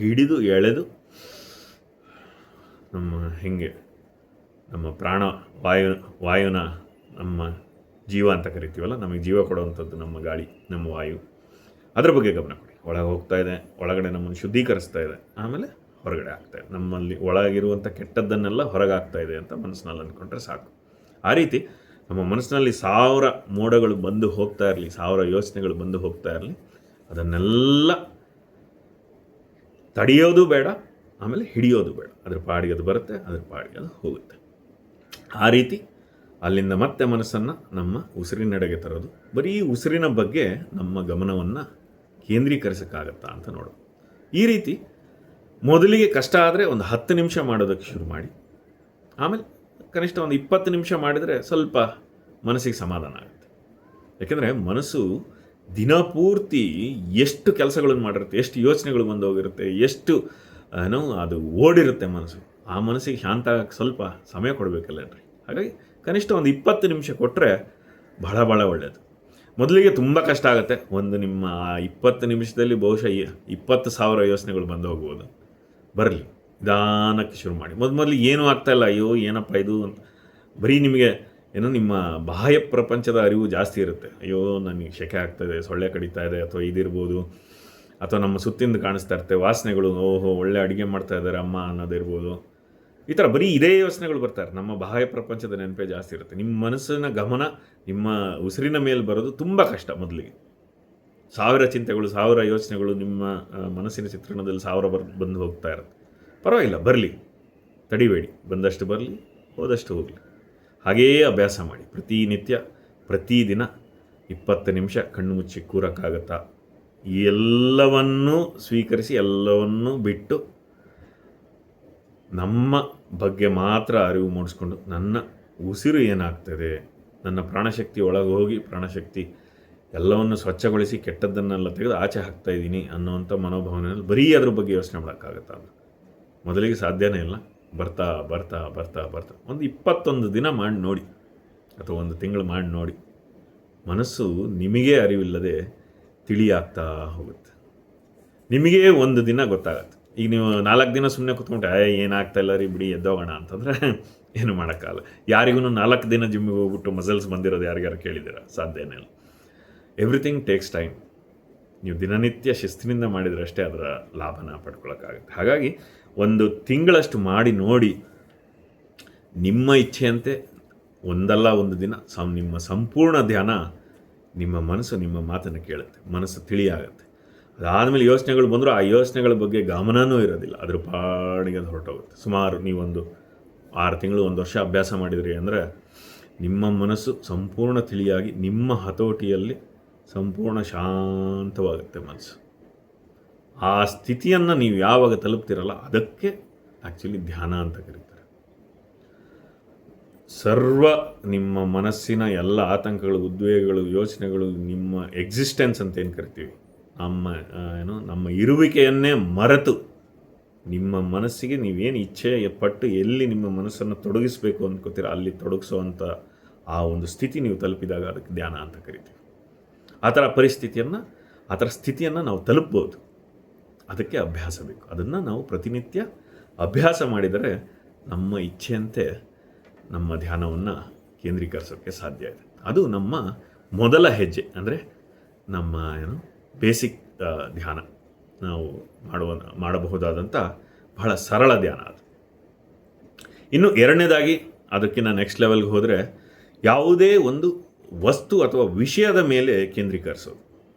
ಹಿಡಿದು ನಮ್ಮ ಹೆಂಗೆ ನಮ್ಮ ಪ್ರಾಣ ವಾಯುನ ನಮ್ಮ ಜೀವ ಅಂತ ಕರಿತೀವಲ್ಲ, ನಮಗೆ ಜೀವ ಕೊಡುವಂಥದ್ದು ನಮ್ಮ ಗಾಳಿ, ನಮ್ಮ ವಾಯು, ಅದರ ಬಗ್ಗೆ ಗಮನ ಕೊಡಿ. ಒಳಗೆ ಹೋಗ್ತಾ ಇದೆ, ಒಳಗಡೆ ನಮ್ಮನ್ನು ಶುದ್ಧೀಕರಿಸ್ತಾ ಇದೆ, ಆಮೇಲೆ ಹೊರಗಡೆ ಆಗ್ತಾಯಿದೆ. ನಮ್ಮಲ್ಲಿ ಒಳಗಿರುವಂಥ ಕೆಟ್ಟದ್ದನ್ನೆಲ್ಲ ಹೊರಗಾಗ್ತಾ ಇದೆ ಅಂತ ಮನಸ್ಸಿನಲ್ಲಿ ಅಂದ್ಕೊಂಡ್ರೆ ಸಾಕು. ಆ ರೀತಿ ನಮ್ಮ ಮನಸ್ಸಿನಲ್ಲಿ 1000 ಮೋಡಗಳು ಬಂದು ಹೋಗ್ತಾ ಇರಲಿ, 1000 ಯೋಚನೆಗಳು ಬಂದು ಹೋಗ್ತಾ ಇರಲಿ, ಅದನ್ನೆಲ್ಲ ತಡೆಯೋದು ಬೇಡ, ಆಮೇಲೆ ಹಿಡಿಯೋದು ಬೇಡ. ಅದ್ರ ಪಾಡಿಗೆ ಅದು ಬರುತ್ತೆ, ಅದ್ರ ಪಾಡಿಗೆ ಅದು ಹೋಗುತ್ತೆ. ಆ ರೀತಿ ಅಲ್ಲಿಂದ ಮತ್ತೆ ಮನಸ್ಸನ್ನು ನಮ್ಮ ಉಸಿರಿನೆಡೆಗೆ ತರೋದು. ಬರೀ ಉಸಿರಿನ ಬಗ್ಗೆ ನಮ್ಮ ಗಮನವನ್ನು ಕೇಂದ್ರೀಕರಿಸೋಕ್ಕಾಗತ್ತಾ ಅಂತ ನೋಡೋದು. ಈ ರೀತಿ ಮೊದಲಿಗೆ ಕಷ್ಟ ಆದರೆ ಒಂದು 10 ನಿಮಿಷ ಮಾಡೋದಕ್ಕೆ ಶುರು ಮಾಡಿ, ಆಮೇಲೆ ಕನಿಷ್ಠ ಒಂದು 20 ನಿಮಿಷ ಮಾಡಿದರೆ ಸ್ವಲ್ಪ ಮನಸ್ಸಿಗೆ ಸಮಾಧಾನ ಆಗುತ್ತೆ. ಯಾಕೆಂದರೆ ಮನಸ್ಸು ದಿನಪೂರ್ತಿ ಎಷ್ಟು ಕೆಲಸಗಳನ್ನು ಮಾಡಿರುತ್ತೆ, ಎಷ್ಟು ಯೋಚನೆಗಳು ಬಂದು ಹೋಗಿರುತ್ತೆ, ಎಷ್ಟು ಅದು ಓಡಿರುತ್ತೆ ಮನಸ್ಸು. ಆ ಮನಸ್ಸಿಗೆ ಶಾಂತ ಆಗಕ್ಕೆ ಸ್ವಲ್ಪ ಸಮಯ ಕೊಡಬೇಕಲ್ಲೇನ್ರಿ. ಹಾಗಾಗಿ ಕನಿಷ್ಠ ಒಂದು 20 ನಿಮಿಷ ಕೊಟ್ಟರೆ ಬಹಳ ಭಾಳ ಒಳ್ಳೆಯದು. ಮೊದಲಿಗೆ ತುಂಬ ಕಷ್ಟ ಆಗುತ್ತೆ. ನಿಮ್ಮ 20 ನಿಮಿಷದಲ್ಲಿ ಬಹುಶಃ 20,000 ಯೋಚನೆಗಳು ಬಂದು ಹೋಗ್ಬೋದು. ಬರಲಿ, ನಿಧಾನಕ್ಕೆ ಶುರು ಮಾಡಿ. ಮೊದಲಿಗೆ ಏನೂ ಆಗ್ತಾಯಿಲ್ಲ, ಅಯ್ಯೋ ಏನಪ್ಪ ಇದು ಅಂತ ಬರೀ ನಿಮಗೆ ನಿಮ್ಮ ಬಾಹ್ಯ ಪ್ರಪಂಚದ ಅರಿವು ಜಾಸ್ತಿ ಇರುತ್ತೆ. ಅಯ್ಯೋ ನನಗೆ ಶೆಕೆ ಆಗ್ತಾಯಿದೆ, ಸೊಳ್ಳೆ ಕಡಿತಾ ಇದೆ, ಅಥವಾ ಇದಿರ್ಬೋದು, ಅಥವಾ ನಮ್ಮ ಸುತ್ತಿಂದ ಕಾಣಿಸ್ತಾ ಇರುತ್ತೆ ವಾಸನೆಗಳು, ಓಹೋ ಒಳ್ಳೆ ಅಡುಗೆ ಮಾಡ್ತಾ ಇದ್ದಾರೆ ಅಮ್ಮ ಅನ್ನೋದಿರ್ಬೋದು. ಈ ಥರ ಬರೀ ಇದೇ ಯೋಚನೆಗಳು ಬರ್ತಾರೆ. ನಮ್ಮ ಬಾಹ್ಯ ಪ್ರಪಂಚದ ನೆನಪೇ ಜಾಸ್ತಿ ಇರುತ್ತೆ. ನಿಮ್ಮ ಮನಸ್ಸಿನ ಗಮನ ನಿಮ್ಮ ಉಸಿರಿನ ಮೇಲೆ ಬರೋದು ತುಂಬ ಕಷ್ಟ. ಮೊದಲಿಗೆ 1000 ಚಿಂತೆಗಳು, 1000 ಯೋಚನೆಗಳು ನಿಮ್ಮ ಮನಸ್ಸಿನ ಚಿತ್ರಣದಲ್ಲಿ 1000 ಬಂದು ಹೋಗ್ತಾ ಇರುತ್ತೆ. ಪರವಾಗಿಲ್ಲ, ಬರಲಿ, ತಡಿಬೇಡಿ. ಬಂದಷ್ಟು ಬರಲಿ, ಹೋದಷ್ಟು ಹೋಗಲಿ. ಹಾಗೆಯೇ ಅಭ್ಯಾಸ ಮಾಡಿ. ಪ್ರತಿನಿತ್ಯ ಪ್ರತಿದಿನ 20 ನಿಮಿಷ ಕಣ್ಣು ಮುಚ್ಚಿ ಕೂರಕ್ಕಾಗತ್ತಾ? ಎಲ್ಲವನ್ನೂ ಸ್ವೀಕರಿಸಿ, ಎಲ್ಲವನ್ನೂ ಬಿಟ್ಟು ನಮ್ಮ ಬಗ್ಗೆ ಮಾತ್ರ ಅರಿವು ಮೂಡಿಸ್ಕೊಂಡು, ನನ್ನ ಉಸಿರು ಏನಾಗ್ತದೆ, ನನ್ನ ಪ್ರಾಣಶಕ್ತಿ ಒಳಗೆ ಹೋಗಿ ಪ್ರಾಣಶಕ್ತಿ ಎಲ್ಲವನ್ನು ಸ್ವಚ್ಛಗೊಳಿಸಿ ಕೆಟ್ಟದ್ದನ್ನೆಲ್ಲ ತೆಗೆದು ಆಚೆ ಹಾಕ್ತಾ ಇದ್ದೀನಿ ಅನ್ನೋವಂಥ ಮನೋಭಾವನೆಯಲ್ಲಿ ಬರೀ ಅದ್ರ ಬಗ್ಗೆ ಯೋಚನೆ ಮಾಡೋಕ್ಕಾಗತ್ತಾ? ಅದು ಮೊದಲಿಗೆ ಸಾಧ್ಯನೇ ಇಲ್ಲ. ಬರ್ತಾ ಬರ್ತಾ ಬರ್ತಾ ಬರ್ತಾ ಒಂದು 21 ದಿನ ಮಾಡಿ ನೋಡಿ, ಅಥವಾ 1 ತಿಂಗಳು ಮಾಡಿ ನೋಡಿ. ಮನಸ್ಸು ನಿಮಗೇ ಅರಿವಿಲ್ಲದೆ ತಿಳಿಯಾಗ್ತಾ ಹೋಗುತ್ತೆ. ನಿಮಗೇ ಒಂದು ದಿನ ಗೊತ್ತಾಗತ್ತೆ. ಈಗ ನೀವು 4 ದಿನ ಸುಮ್ಮನೆ ಕೂತ್ಕೊಂಡ್ರೆ ಏನಾಗ್ತಾ ಇಲ್ಲ ರೀ ಬಿಡಿ ಎದ್ದೋಗೋಣ ಅಂತಂದರೆ ಏನು ಮಾಡೋಕ್ಕಾಗಲ್ಲ. ಯಾರಿಗೂ 4 ದಿನ ಜಿಮ್ಮಿಗೆ ಹೋಗ್ಬಿಟ್ಟು ಮಸಲ್ಸ್ ಬಂದಿರೋದು ಯಾರಿಗಾರು ಕೇಳಿದ್ದೀರಾ? ಸಾಧ್ಯನೇ ಇಲ್ಲ. Everything takes time. ನೀವು ದಿನನಿತ್ಯ ಶಿಸ್ತಿನಿಂದ ಮಾಡಿದರೆ ಅಷ್ಟೇ ಅದರ ಲಾಭನ ಪಡ್ಕೊಳ್ಳೋಕ್ಕಾಗುತ್ತೆ. ಹಾಗಾಗಿ 1 ತಿಂಗಳಷ್ಟು ಮಾಡಿ ನೋಡಿ. ನಿಮ್ಮ ಇಚ್ಛೆಯಂತೆ ಒಂದಲ್ಲ ಒಂದು ದಿನ ನಿಮ್ಮ ಸಂಪೂರ್ಣ ಧ್ಯಾನ, ನಿಮ್ಮ ಮನಸ್ಸು ನಿಮ್ಮ ಮಾತನ್ನು ಕೇಳುತ್ತೆ, ಮನಸ್ಸು ತಿಳಿಯಾಗುತ್ತೆ. ಅದಾದಮೇಲೆ ಯೋಚನೆಗಳು ಬಂದರೂ ಆ ಯೋಚನೆಗಳ ಬಗ್ಗೆ ಗಮನವೂ ಇರೋದಿಲ್ಲ, ಅದ್ರ ಪಾಡಿಗೆ ಅದು ಹೊರಟೋಗುತ್ತೆ. ಸುಮಾರು ನೀವೊಂದು 6 ತಿಂಗಳು 1 ವರ್ಷ ಅಭ್ಯಾಸ ಮಾಡಿದ್ರಿ ಅಂದರೆ ನಿಮ್ಮ ಮನಸ್ಸು ಸಂಪೂರ್ಣ ತಿಳಿಯಾಗಿ ನಿಮ್ಮ ಹತೋಟಿಯಲ್ಲಿ ಸಂಪೂರ್ಣ ಶಾಂತವಾಗುತ್ತೆ ಮನಸ್ಸು. ಆ ಸ್ಥಿತಿಯನ್ನು ನೀವು ಯಾವಾಗ ತಲುಪ್ತಿರಲ್ಲ ಅದಕ್ಕೆ ಆ್ಯಕ್ಚುಲಿ ಧ್ಯಾನ ಅಂತ ಕರೀತಾರೆ. ಸರ್ವ ನಿಮ್ಮ ಮನಸ್ಸಿನ ಎಲ್ಲ ಆತಂಕಗಳು, ಉದ್ವೇಗಗಳು, ಯೋಚನೆಗಳು, ನಿಮ್ಮ ಎಕ್ಸಿಸ್ಟೆನ್ಸ್ ಅಂತ ಏನು ಕರಿತೀವಿ, ನಮ್ಮ ಇರುವಿಕೆಯನ್ನೇ ಮರೆತು ನಿಮ್ಮ ಮನಸ್ಸಿಗೆ ನೀವೇನು ಇಚ್ಛೆ ಪಟ್ಟು ಎಲ್ಲಿ ನಿಮ್ಮ ಮನಸ್ಸನ್ನು ತೊಡಗಿಸಬೇಕು ಅಂದ್ಕೋತೀರ ಅಲ್ಲಿ ತೊಡಗಿಸೋವಂಥ ಆ ಒಂದು ಸ್ಥಿತಿ ನೀವು ತಲುಪಿದಾಗ ಅದಕ್ಕೆ ಧ್ಯಾನ ಅಂತ ಕರಿತೀವಿ. ಆ ಥರ ಸ್ಥಿತಿಯನ್ನು ನಾವು ತಲುಪ್ಬೋದು. ಅದಕ್ಕೆ ಅಭ್ಯಾಸ ಬೇಕು. ಅದನ್ನು ನಾವು ಪ್ರತಿನಿತ್ಯ ಅಭ್ಯಾಸ ಮಾಡಿದರೆ ನಮ್ಮ ಇಚ್ಛೆಯಂತೆ ನಮ್ಮ ಧ್ಯಾನವನ್ನು ಕೇಂದ್ರೀಕರಿಸೋಕ್ಕೆ ಸಾಧ್ಯ ಇದೆ. ಅದು ನಮ್ಮ ಮೊದಲ ಹೆಜ್ಜೆ. ಅಂದರೆ ನಮ್ಮ ಬೇಸಿಕ್ ಧ್ಯಾನ ನಾವು ಮಾಡಬಹುದಾದಂಥ ಬಹಳ ಸರಳ ಧ್ಯಾನ ಅದು. ಇನ್ನು 2ನೇದಾಗಿ ಅದಕ್ಕಿಂತ ನೆಕ್ಸ್ಟ್ ಲೆವೆಲ್ಗೆ ಹೋದರೆ ಯಾವುದೇ ಒಂದು ವಸ್ತು ಅಥವಾ ವಿಷಯದ ಮೇಲೆ ಕೇಂದ್ರೀಕರಿಸೋದು.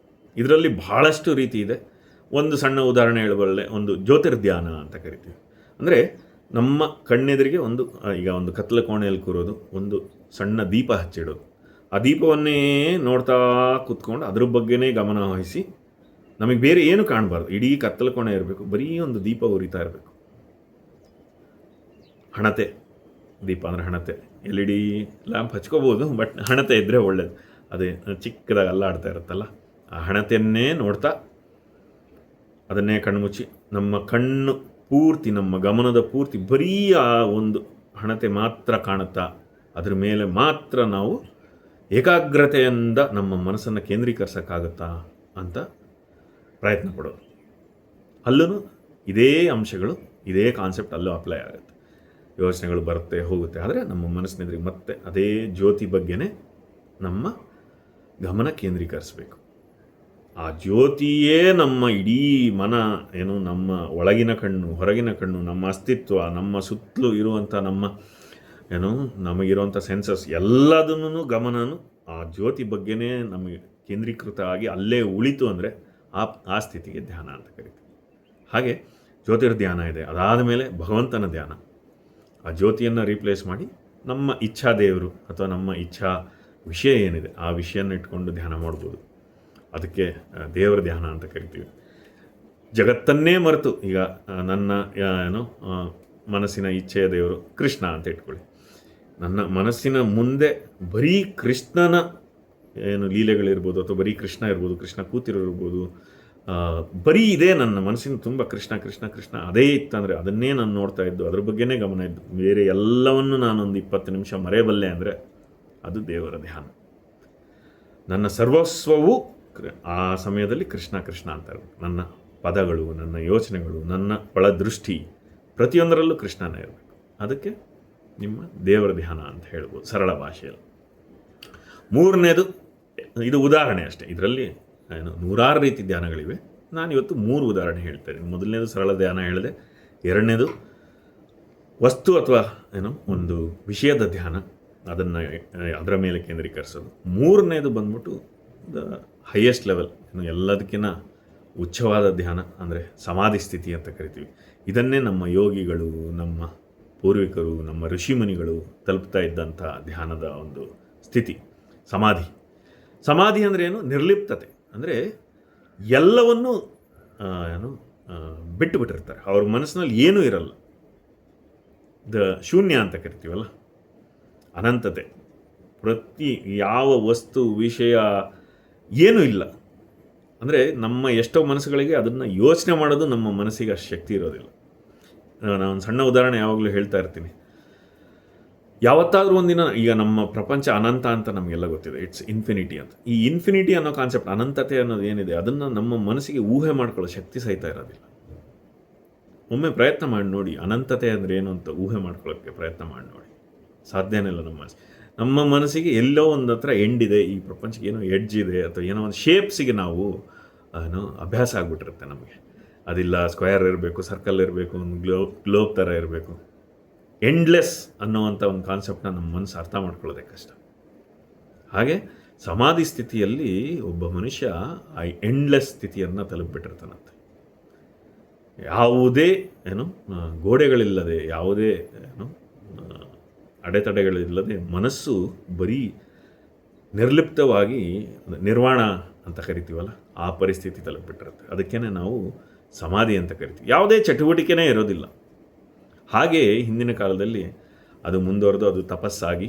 ಇದರಲ್ಲಿ ಬಹಳಷ್ಟು ರೀತಿ ಇದೆ. ಒಂದು ಸಣ್ಣ ಉದಾಹರಣೆ ಹೇಳಬಲ್ಲೆ. ಒಂದು ಜ್ಯೋತಿರ್ಧ್ಯಾನ ಅಂತ ಕರಿತೀವಿ. ಅಂದರೆ ನಮ್ಮ ಕಣ್ಣೆದುರಿಗೆ ಈಗ ಒಂದು ಕತ್ತಲ ಕೋಣೆಯಲ್ಲಿ ಕೂರೋದು, ಒಂದು ಸಣ್ಣ ದೀಪ ಹಚ್ಚಿಡೋದು. ಆ ದೀಪವನ್ನೇ ನೋಡ್ತಾ ಕೂತ್ಕೊಂಡು ಅದ್ರ ಬಗ್ಗೆನೇ ಗಮನ ವಹಿಸಿ, ನಮಗೆ ಬೇರೆ ಏನು ಕಾಣಬಾರ್ದು, ಇಡೀ ಕತ್ತಲ ಕೋಣೆ ಇರಬೇಕು, ಬರೀ ಒಂದು ದೀಪ ಉರಿತಾ ಇರಬೇಕು. ಹಣತೆ ದೀಪ ಅಂದರೆ ಹಣತೆ, LED ಲ್ಯಾಂಪ್ ಹಚ್ಕೋಬೋದು, ಬಟ್ ಹಣತೆ ಇದ್ದರೆ ಒಳ್ಳೆಯದು. ಅದೇ ಚಿಕ್ಕದಾಗಿ ಅಲ್ಲಾಡ್ತಾ ಇರುತ್ತಲ್ಲ, ಆ ಹಣತೆಯನ್ನೇ ನೋಡ್ತಾ ಅದನ್ನೇ ಕಣ್ಮುಚ್ಚಿ ನಮ್ಮ ಕಣ್ಣು ಪೂರ್ತಿ, ನಮ್ಮ ಗಮನದ ಪೂರ್ತಿ ಬರೀ ಆ ಒಂದು ಹಣತೆ ಮಾತ್ರ ಕಾಣುತ್ತಾ ಅದ್ರ ಮೇಲೆ ಮಾತ್ರ ನಾವು ಏಕಾಗ್ರತೆಯಿಂದ ನಮ್ಮ ಮನಸ್ಸನ್ನು ಕೇಂದ್ರೀಕರಿಸೋಕ್ಕಾಗತ್ತಾ ಅಂತ ಪ್ರಯತ್ನ ಪಡೋದು. ಅಲ್ಲೂ ಇದೇ ಅಂಶಗಳು, ಇದೇ ಕಾನ್ಸೆಪ್ಟ್ ಅಲ್ಲೂ ಅಪ್ಲೈ ಆಗುತ್ತೆ. ಯೋಚನೆಗಳು ಬರುತ್ತೆ ಹೋಗುತ್ತೆ, ಆದರೆ ನಮ್ಮ ಮನಸ್ಸಿನೆದುರಿಗೆ ಮತ್ತೆ ಅದೇ ಜ್ಯೋತಿ ಬಗ್ಗೆನೇ ನಮ್ಮ ಗಮನ ಕೇಂದ್ರೀಕರಿಸಬೇಕು. ಆ ಜ್ಯೋತಿಯೇ ನಮ್ಮ ಇಡೀ ನಮ್ಮ ಒಳಗಿನ ಕಣ್ಣು, ಹೊರಗಿನ ಕಣ್ಣು, ನಮ್ಮ ಅಸ್ತಿತ್ವ, ನಮ್ಮ ಸುತ್ತಲೂ ಇರುವಂಥ ನಮಗಿರುವಂಥ ಸೆನ್ಸಸ್ ಎಲ್ಲದನ್ನೂ ಗಮನನು ಆ ಜ್ಯೋತಿ ಬಗ್ಗೆನೇ ನಮಗೆ ಕೇಂದ್ರೀಕೃತ ಆಗಿ ಅಲ್ಲೇ ಉಳಿತು ಅಂದರೆ ಆ ಸ್ಥಿತಿಗೆ ಧ್ಯಾನ ಅಂತ ಕರಿತೀವಿ. ಹಾಗೆ ಜ್ಯೋತಿರ್ಧ್ಯಾನ ಇದೆ. ಅದಾದ ಮೇಲೆ ಭಗವಂತನ ಧ್ಯಾನ. ಆ ಜ್ಯೋತಿಯನ್ನು ರೀಪ್ಲೇಸ್ ಮಾಡಿ ನಮ್ಮ ಇಚ್ಛಾ ದೇವರು ಅಥವಾ ನಮ್ಮ ಇಚ್ಛಾ ವಿಷಯ ಏನಿದೆ ಆ ವಿಷಯನ ಇಟ್ಕೊಂಡು ಧ್ಯಾನ ಮಾಡ್ಬೋದು. ಅದಕ್ಕೆ ದೇವರ ಧ್ಯಾನ ಅಂತ ಕರಿತೀವಿ. ಜಗತ್ತನ್ನೇ ಮರೆತು ಈಗ ನನ್ನ ಮನಸ್ಸಿನ ಇಚ್ಛೆಯ ದೇವರು ಕೃಷ್ಣ ಅಂತ ಇಟ್ಕೊಳ್ಳಿ. ನನ್ನ ಮನಸ್ಸಿನ ಮುಂದೆ ಬರೀ ಕೃಷ್ಣನ ಲೀಲೆಗಳಿರ್ಬೋದು ಅಥವಾ ಬರೀ ಕೃಷ್ಣ ಇರ್ಬೋದು, ಕೃಷ್ಣ ಕೂತಿರೋರ್ಬೋದು, ಬರೀ ಇದೇ ನನ್ನ ಮನಸ್ಸಿನ ತುಂಬ ಕೃಷ್ಣ ಕೃಷ್ಣ ಕೃಷ್ಣ ಅದೇ ಇತ್ತಂದರೆ ಅದನ್ನೇ ನಾನು ನೋಡ್ತಾ ಇದ್ದು, ಅದ್ರ ಬಗ್ಗೆನೇ ಗಮನ ಇದ್ದು, ಬೇರೆ ಎಲ್ಲವನ್ನು ನಾನೊಂದು 20 ನಿಮಿಷ ಮರೆಯಬಲ್ಲೆ ಅಂದರೆ ಅದು ದೇವರ ಧ್ಯಾನ. ನನ್ನ ಸರ್ವಸ್ವವು ಆ ಸಮಯದಲ್ಲಿ ಕೃಷ್ಣ ಕೃಷ್ಣ ಅಂತ ಇರಬೇಕು. ನನ್ನ ಪದಗಳು, ನನ್ನ ಯೋಚನೆಗಳು, ನನ್ನ ಒಳದೃಷ್ಟಿ ಪ್ರತಿಯೊಂದರಲ್ಲೂ ಕೃಷ್ಣನೇ ಇರಬೇಕು. ಅದಕ್ಕೆ ನಿಮ್ಮ ದೇವರ ಧ್ಯಾನ ಅಂತ ಹೇಳ್ಬೋದು ಸರಳ ಭಾಷೆಯಲ್ಲಿ. ಮೂರನೇದು, ಇದು ಉದಾಹರಣೆ ಅಷ್ಟೇ, ಇದರಲ್ಲಿ ನೂರಾರು ರೀತಿ ಧ್ಯಾನಗಳಿವೆ. ನಾನಿವತ್ತು 3 ಉದಾಹರಣೆ ಹೇಳ್ತೇನೆ. ಮೊದಲನೇದು ಸರಳ ಧ್ಯಾನ ಹೇಳಿದೆ, ಎರಡನೇದು ವಸ್ತು ಅಥವಾ ಒಂದು ವಿಷಯದ ಧ್ಯಾನ, ಅದರ ಮೇಲೆ ಕೇಂದ್ರೀಕರಿಸೋದು. ಮೂರನೇದು ಬಂದ್ಬಿಟ್ಟು ದ ಹೈಯೆಸ್ಟ್ ಲೆವೆಲ್, ಎಲ್ಲದಕ್ಕಿಂತ ಉಚ್ಚವಾದ ಧ್ಯಾನ ಅಂದರೆ ಸಮಾಧಿ ಸ್ಥಿತಿ ಅಂತ ಕರಿತೀವಿ. ಇದನ್ನೇ ನಮ್ಮ ಯೋಗಿಗಳು, ನಮ್ಮ ಪೂರ್ವಿಕರು, ನಮ್ಮ ಋಷಿಮುನಿಗಳು ತಲುಪ್ತಾ ಇದ್ದಂಥ ಧ್ಯಾನದ ಒಂದು ಸ್ಥಿತಿ ಸಮಾಧಿ. ಸಮಾಧಿ ಅಂದರೆ ಏನು? ನಿರ್ಲಿಪ್ತತೆ. ಅಂದರೆ ಎಲ್ಲವನ್ನೂ ಬಿಟ್ಟುಬಿಟ್ಟಿರ್ತಾರೆ. ಅವ್ರ ಮನಸ್ಸಿನಲ್ಲಿ ಏನೂ ಇರಲ್ಲ. ಶೂನ್ಯ ಅಂತ ಕರಿತೀವಲ್ಲ, ಅನಂತತೆ. ಯಾವ ವಸ್ತು ವಿಷಯ ಏನೂ ಇಲ್ಲ. ಅಂದರೆ ನಮ್ಮ ಎಷ್ಟೋ ಮನಸ್ಸುಗಳಿಗೆ ಅದನ್ನು ಯೋಚನೆ ಮಾಡೋದು ನಮ್ಮ ಮನಸ್ಸಿಗೆ ಅಷ್ಟು ಶಕ್ತಿ ಇರೋದಿಲ್ಲ. ನಾನು ಸಣ್ಣ ಉದಾಹರಣೆ ಯಾವಾಗಲೂ ಹೇಳ್ತಾ ಇರ್ತೀನಿ. ಯಾವತ್ತಾದರೂ ಒಂದಿನ, ಈಗ ನಮ್ಮ ಪ್ರಪಂಚ ಅನಂತ ಅಂತ ನಮಗೆಲ್ಲ ಗೊತ್ತಿದೆ, ಇಟ್ಸ್ ಇನ್ಫಿನಿಟಿ ಅಂತ. ಈ ಇನ್ಫಿನಿಟಿ ಅನ್ನೋ ಕಾನ್ಸೆಪ್ಟ್, ಅನಂತತೆ ಅನ್ನೋದು ಏನಿದೆ, ಅದನ್ನು ನಮ್ಮ ಮನಸ್ಸಿಗೆ ಊಹೆ ಮಾಡ್ಕೊಳ್ಳೋ ಶಕ್ತಿ ಸಹಿತ ಇರೋದಿಲ್ಲ. ಒಮ್ಮೆ ಪ್ರಯತ್ನ ಮಾಡಿ ನೋಡಿ, ಅನಂತತೆ ಅಂದರೆ ಏನು ಅಂತ ಊಹೆ ಮಾಡ್ಕೊಳ್ಳೋಕ್ಕೆ ಪ್ರಯತ್ನ ಮಾಡಿ ನೋಡಿ. ಸಾಧ್ಯನೇ ಇಲ್ಲ. ನಮ್ಮ ಮನಸ್ಸಿಗೆ ಎಲ್ಲೋ ಒಂದು ಹತ್ರ ಎಂಡಿದೆ, ಈ ಪ್ರಪಂಚಕ್ಕೆ ಏನೋ ಎಡ್ಜ್ ಇದೆ ಅಥವಾ ಏನೋ ಒಂದು ಶೇಪ್ಸಿಗೆ ನಾವು ಅಭ್ಯಾಸ ಆಗಿಬಿಟ್ಟಿರುತ್ತೆ ನಮಗೆ. ಅದಿಲ್ಲ, ಸ್ಕ್ವೇರ್ ಇರಬೇಕು, ಸರ್ಕಲ್ ಇರಬೇಕು, ಒಂದು ಗ್ಲೋಬ್ ಥರ ಇರಬೇಕು. ಎಂಡ್ಲೆಸ್ ಅನ್ನೋವಂಥ ಒಂದು ಕಾನ್ಸೆಪ್ಟನ್ನ ನಮ್ಮ ಮನಸ್ಸು ಅರ್ಥ ಮಾಡ್ಕೊಳ್ಳೋದೇ ಕಷ್ಟ. ಹಾಗೆ ಸಮಾಧಿ ಸ್ಥಿತಿಯಲ್ಲಿ ಒಬ್ಬ ಮನುಷ್ಯ ಆ ಎಂಡ್ಲೆಸ್ ಸ್ಥಿತಿಯನ್ನು ತಲುಪಿಬಿಟ್ಟಿರ್ತಾನಂತೆ. ಯಾವುದೇ ಗೋಡೆಗಳಿಲ್ಲದೆ, ಯಾವುದೇ ಅಡೆತಡೆಗಳಿಲ್ಲದೆ ಮನಸ್ಸು ಬರೀ ನಿರ್ಲಿಪ್ತವಾಗಿ, ನಿರ್ವಾಣ ಅಂತ ಕರಿತೀವಲ್ಲ, ಆ ಪರಿಸ್ಥಿತಿ ತಲುಪಿಬಿಟ್ಟಿರುತ್ತೆ. ಅದಕ್ಕೇ ನಾವು ಸಮಾಧಿ ಅಂತ ಕರಿತೀವಿ. ಯಾವುದೇ ಚಟುವಟಿಕೆನೇ ಇರೋದಿಲ್ಲ. ಹಾಗೆ ಹಿಂದಿನ ಕಾಲದಲ್ಲಿ ಅದು ಮುಂದುವರೆದು ಅದು ತಪಸ್ಸಾಗಿ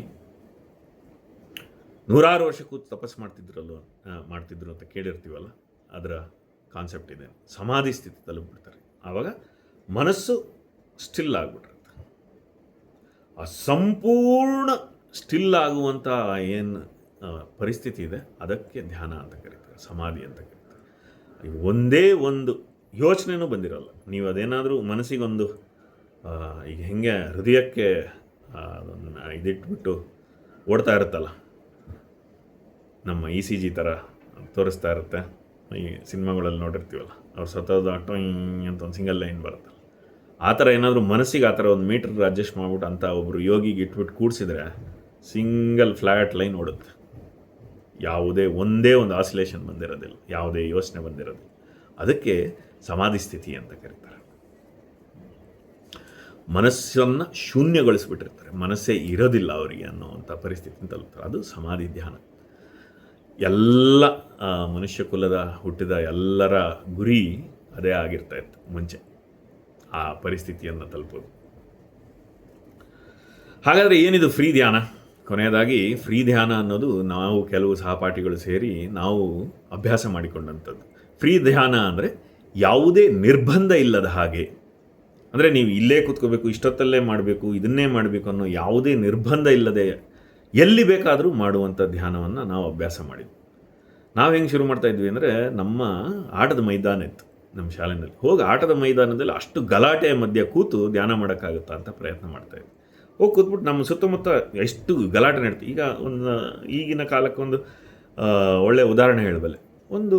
ನೂರಾರು ವರ್ಷ ಕೂತು ತಪಸ್ಸು ಮಾಡ್ತಿದ್ರು ಅಂತ ಕೇಳಿರ್ತೀವಲ್ಲ, ಅದರ ಕಾನ್ಸೆಪ್ಟ್ ಇದೆ. ಸಮಾಧಿ ಸ್ಥಿತಿ ತಲುಪಿಬಿಡ್ತಾರೆ. ಆವಾಗ ಮನಸ್ಸು ಸ್ಟಿಲ್ ಆಗಿಬಿಟ್ಟಿರುತ್ತೆ. ಆ ಸಂಪೂರ್ಣ ಸ್ಟಿಲ್ ಆಗುವಂಥ ಏನು ಪರಿಸ್ಥಿತಿ ಇದೆ ಅದಕ್ಕೆ ಧ್ಯಾನ ಅಂತ ಕರೀತಾರೆ, ಸಮಾಧಿ ಅಂತ ಕರೀತಾರೆ. ಒಂದೇ ಒಂದು ಯೋಚನೆನೂ ಬಂದಿರಲ್ಲ. ನೀವು ಅದೇನಾದರೂ ಮನಸ್ಸಿಗೊಂದು ಈಗ ಹೆಂಗೆ ಹೃದಯಕ್ಕೆ ಇದಿಟ್ಬಿಟ್ಟು ಓಡ್ತಾ ಇರುತ್ತಲ್ಲ, ನಮ್ಮ ECG ಥರ ತೋರಿಸ್ತಾ ಇರುತ್ತೆ, ಈ ಸಿನಿಮಾಗಳಲ್ಲಿ ನೋಡಿರ್ತೀವಲ್ಲ, ಅವ್ರು ಸತ್ತೋದು ಆಟೋ ಅಂತ ಒಂದು ಸಿಂಗಲ್ ಲೈನ್ ಬರುತ್ತಲ್ಲ, ಆ ಥರ ಏನಾದರೂ ಮನಸ್ಸಿಗೆ ಆ ಥರ ಒಂದು ಮೀಟ್ರ್ ಅಡ್ಜಸ್ಟ್ ಮಾಡಿಬಿಟ್ಟು ಅಂತ ಒಬ್ಬರು ಯೋಗಿಗೆ ಇಟ್ಬಿಟ್ಟು ಕೂಡಿಸಿದ್ರೆ ಸಿಂಗಲ್ ಫ್ಲ್ಯಾಟ್ ಲೈನ್ ಓಡುತ್ತೆ. ಒಂದೇ ಒಂದು ಆಸಿಲೇಷನ್ ಬಂದಿರೋದಿಲ್ಲ, ಯಾವುದೇ ಯೋಚನೆ ಬಂದಿರೋದಿಲ್ಲ. ಅದಕ್ಕೆ ಸಮಾಧಿ ಸ್ಥಿತಿ ಅಂತ ಕರೀತಾರೆ. ಮನಸ್ಸನ್ನು ಶೂನ್ಯಗೊಳಿಸ್ಬಿಟ್ಟಿರ್ತಾರೆ, ಮನಸ್ಸೇ ಇರೋದಿಲ್ಲ ಅವರಿಗೆ ಅನ್ನೋವಂಥ ಪರಿಸ್ಥಿತಿನ ತಲುಪ್ತಾರೆ. ಅದು ಸಮಾಧಿ ಧ್ಯಾನ. ಎಲ್ಲ ಮನುಷ್ಯ ಕುಲದ ಹುಟ್ಟಿದ ಎಲ್ಲರ ಗುರಿ ಅದೇ ಆಗಿರ್ತಾ ಇತ್ತು ಮುಂಚೆ, ಆ ಪರಿಸ್ಥಿತಿಯನ್ನು ತಲುಪೋದು. ಹಾಗಾದರೆ ಏನಿದು ಫ್ರೀ ಧ್ಯಾನ? ಕೊನೆಯದಾಗಿ ಫ್ರೀ ಧ್ಯಾನ ಅನ್ನೋದು ನಾವು ಕೆಲವು ಸಹಪಾಠಿಗಳು ಸೇರಿ ನಾವು ಅಭ್ಯಾಸ ಮಾಡಿಕೊಂಡಂಥದ್ದು. ಫ್ರೀ ಧ್ಯಾನ ಅಂದರೆ ಯಾವುದೇ ನಿರ್ಬಂಧ ಇಲ್ಲದ ಹಾಗೆ. ಅಂದರೆ ನೀವು ಇಲ್ಲೇ ಕೂತ್ಕೋಬೇಕು, ಇಷ್ಟೊತ್ತಲ್ಲೇ ಮಾಡಬೇಕು, ಇದನ್ನೇ ಮಾಡಬೇಕು ಅನ್ನೋ ಯಾವುದೇ ನಿರ್ಬಂಧ ಇಲ್ಲದೆ ಎಲ್ಲಿ ಬೇಕಾದರೂ ಮಾಡುವಂಥ ಧ್ಯಾನವನ್ನು ನಾವು ಅಭ್ಯಾಸ ಮಾಡಿದ್ವಿ. ನಾವು ಹೆಂಗೆ ಶುರು ಮಾಡ್ತಾಯಿದ್ವಿ ಅಂದರೆ, ನಮ್ಮ ಆಟದ ಮೈದಾನ ಇತ್ತು ನಮ್ಮ ಶಾಲೆಯಲ್ಲಿ. ಹೋಗಿ ಆಟದ ಮೈದಾನದಲ್ಲಿ ಅಷ್ಟು ಗಲಾಟೆಯ ಮಧ್ಯೆ ಕೂತು ಧ್ಯಾನ ಮಾಡೋಕ್ಕಾಗುತ್ತಾ ಅಂತ ಪ್ರಯತ್ನ ಮಾಡ್ತಾಯಿದ್ವಿ. ಹೋಗಿ ಕೂತ್ಬಿಟ್ಟು ನಮ್ಮ ಸುತ್ತಮುತ್ತ ಎಷ್ಟು ಗಲಾಟೆ ನಡೀತು. ಈಗಿನ ಕಾಲಕ್ಕೊಂದು ಒಳ್ಳೆಯ ಉದಾಹರಣೆ ಹೇಳಬಲ್ಲೆ. ಒಂದು